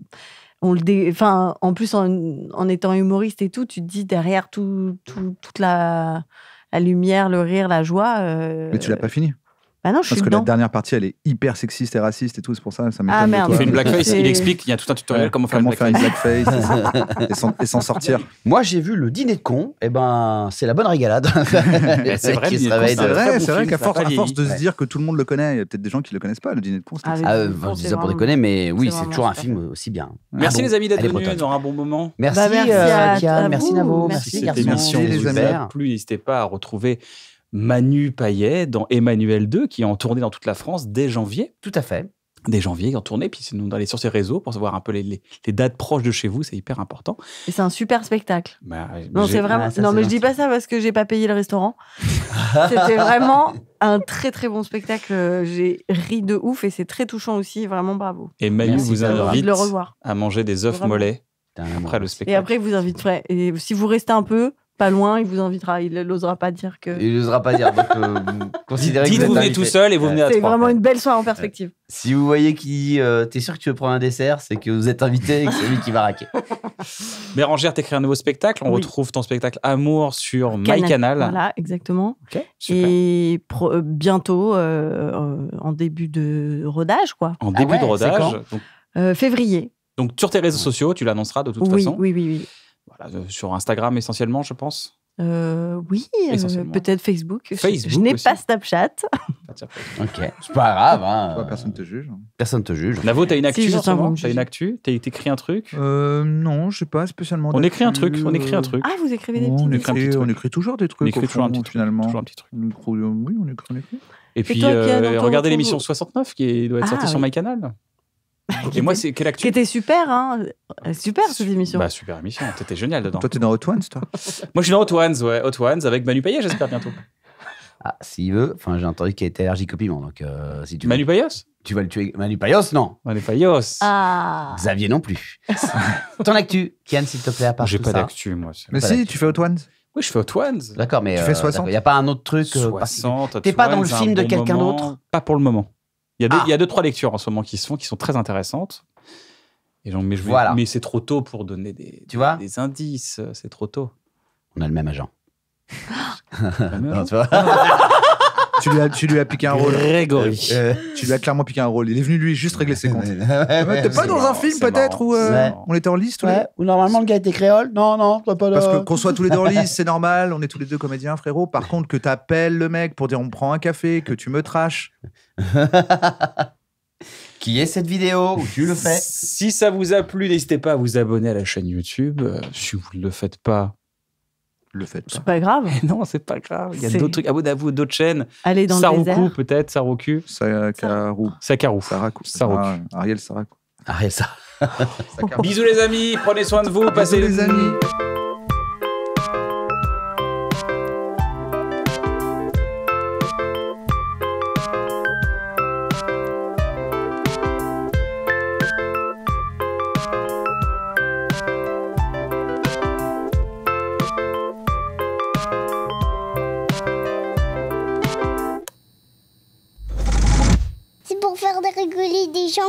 on enfin, en plus, en étant humoriste et tout, tu te dis derrière toute la lumière, le rire, la joie. Mais tu l'as pas fini. Bah non, je suis Parce que la dedans. dernière partie, elle est hyper sexiste et raciste et tout. C'est pour ça, ça m'étonne. Ah, de merde. toi. Il fait une blackface, C'est- il explique, il y a tout un tutoriel Ouais, comment faire une une blackface. blackface et s'en sortir. Moi, j'ai vu le dîner de con. Et ben, c'est la bonne régalade. C'est vrai, Qui le se Dîner de réveille con, de- très C'est bon vrai film, qu'à ça a pas force de vieilli. se dire que tout le monde le connaît, il y a peut-être des gens qui le connaissent pas, le dîner de con. c'était Ah, stylé. Ah, Bon, je dis c'est ça pour vraiment- déconner, mais oui, c'est c'est vraiment toujours un super. film aussi bien. Merci Ah bon, les amis d'être elle est venus, bretonne. dans un bon moment. Merci, Bah, merci à Kian, merci vous, Navo, merci, merci Cette garçon. émission les vous amis. a plu, n'hésitez pas à retrouver Manu Payet dans Emmanuel 2, qui est en tournée dans toute la France dès janvier. Tout à fait. des janvier en tournée, puis sinon d'aller sur ces réseaux pour savoir un peu les dates proches de chez vous, c'est hyper important. Et c'est un super spectacle. Bah, Non, c'est vraiment. Ah, ça, non, c'est mais je dis gentil. pas ça parce que j'ai pas payé le restaurant. C'était vraiment un très très bon spectacle. J'ai ri de ouf et c'est très touchant aussi. Vraiment bravo. Et Manu Merci, vous j'ai envie J'ai envie invite de le revoir. à manger des œufs Vraiment. mollets Putain, après le Et spectacle. après, il vous inviterait. Et si vous restez un peu, pas loin, il vous invitera. Il n'osera pas dire que. Il n'osera pas dire. Donc, vous considérez Dites, que vous êtes venez invité. tout seul et vous venez à C'est trois. vraiment une belle soirée en perspective. Si vous voyez qu'il dit t'es sûr que tu veux prendre un dessert, c'est que vous êtes invité et que c'est lui qui va raquer. Bérangère, t'écris un nouveau spectacle. On Oui. retrouve ton spectacle Amour sur MyCanal. Voilà, exactement. Ok, super. Et bientôt, en début de rodage, quoi. En début ouais, de c'est rodage. Février. Donc, sur tes réseaux sociaux, tu l'annonceras de toute Oui, façon. oui, oui, oui. Voilà, sur Instagram essentiellement, je pense. Oui, Essentiellement. peut-être Facebook. Facebook Je n'ai aussi. pas Snapchat. Ok, c'est pas grave. Hein. Toi, personne te juge. Personne te juge. Navo, t'as une actu Si, je en ce tiens, vous moment me T'as une jugez. actu T'écris un truc Non, je sais pas spécialement. On écrit un d'actu, truc, on écrit un truc. Ah, vous écrivez des on, petits écrit un petit écrit, truc. on écrit toujours des trucs. On écrit au toujours un fond, petit truc. finalement. Toujours un petit truc. Oui, on écrit. Et puis, toi, Kian, dans ton regardez retour, l'émission vous- 69 qui doit être Ah, sortie sur oui. MyCanal. Et moi, c'est quelle Qui actu était super, hein. Super, cette émission. Bah, super émission. T'étais génial dedans. Toi, t'es dans Hot Ones, toi. Moi, je suis dans Hot Ones, ouais. Hot Ones avec Manu Payet, j'espère bientôt. Ah, s'il veut. Enfin, j'ai entendu qu'il était allergique au piment. Donc, si tu Manu veux, Payos tu vas le tuer. Manu Payos, non. Manu Payos. Ah. Xavier non plus. Ton actu, Kian, s'il te plaît, à part J'ai tout pas ça. d'actu, moi. Mais Pas si, d'actu. tu fais Hot Ones. Oui, je fais Hot Ones. D'accord, mais Tu fais 60. il n'y a pas un autre truc. 60. T'es Hot pas dans Ones, le un film de bon quelqu'un moment. d'autre Pas pour le moment. Il Ah. y a 2-3 lectures en ce moment qui se font, qui sont très intéressantes. Et genre, Voilà. mais c'est trop tôt pour donner Tu vois des indices. C'est trop tôt. On a le même agent. La même Non, tu vois Tu lui as piqué un rôle. Grégory. Tu lui as clairement piqué un rôle. Il est venu lui juste régler ses comptes. T'es pas c'est dans un marrant, film c'est peut-être marrant, où c'est marrant. on était en liste tous les deux. Ouais, ou normalement le gars était créole. Non, t'as pas de. Parce que qu'on soit tous les deux en liste, c'est normal. On est tous les deux comédiens, frérot. Par contre, que t'appelles le mec pour dire on prend un café, que tu me trashes. Qui est cette vidéo où tu le fais Si ça vous a plu, n'hésitez pas à vous abonner à la chaîne YouTube. Si vous ne le faites pas, Le faites pas. C'est pas grave. non, c'est pas grave. Il y a C'est- d'autres trucs. Abonnez-vous à d'autres chaînes. Allez dans le désert. Saruku, peut-être. Saruku. Sakarou. Sakaru. Sarakou. Sarouk. Ah, Ariel Sarakou. Arrête ça. Bisous les amis. Prenez soin de vous. Passez Bisous, les amis. C'est pour faire rigoler des gens.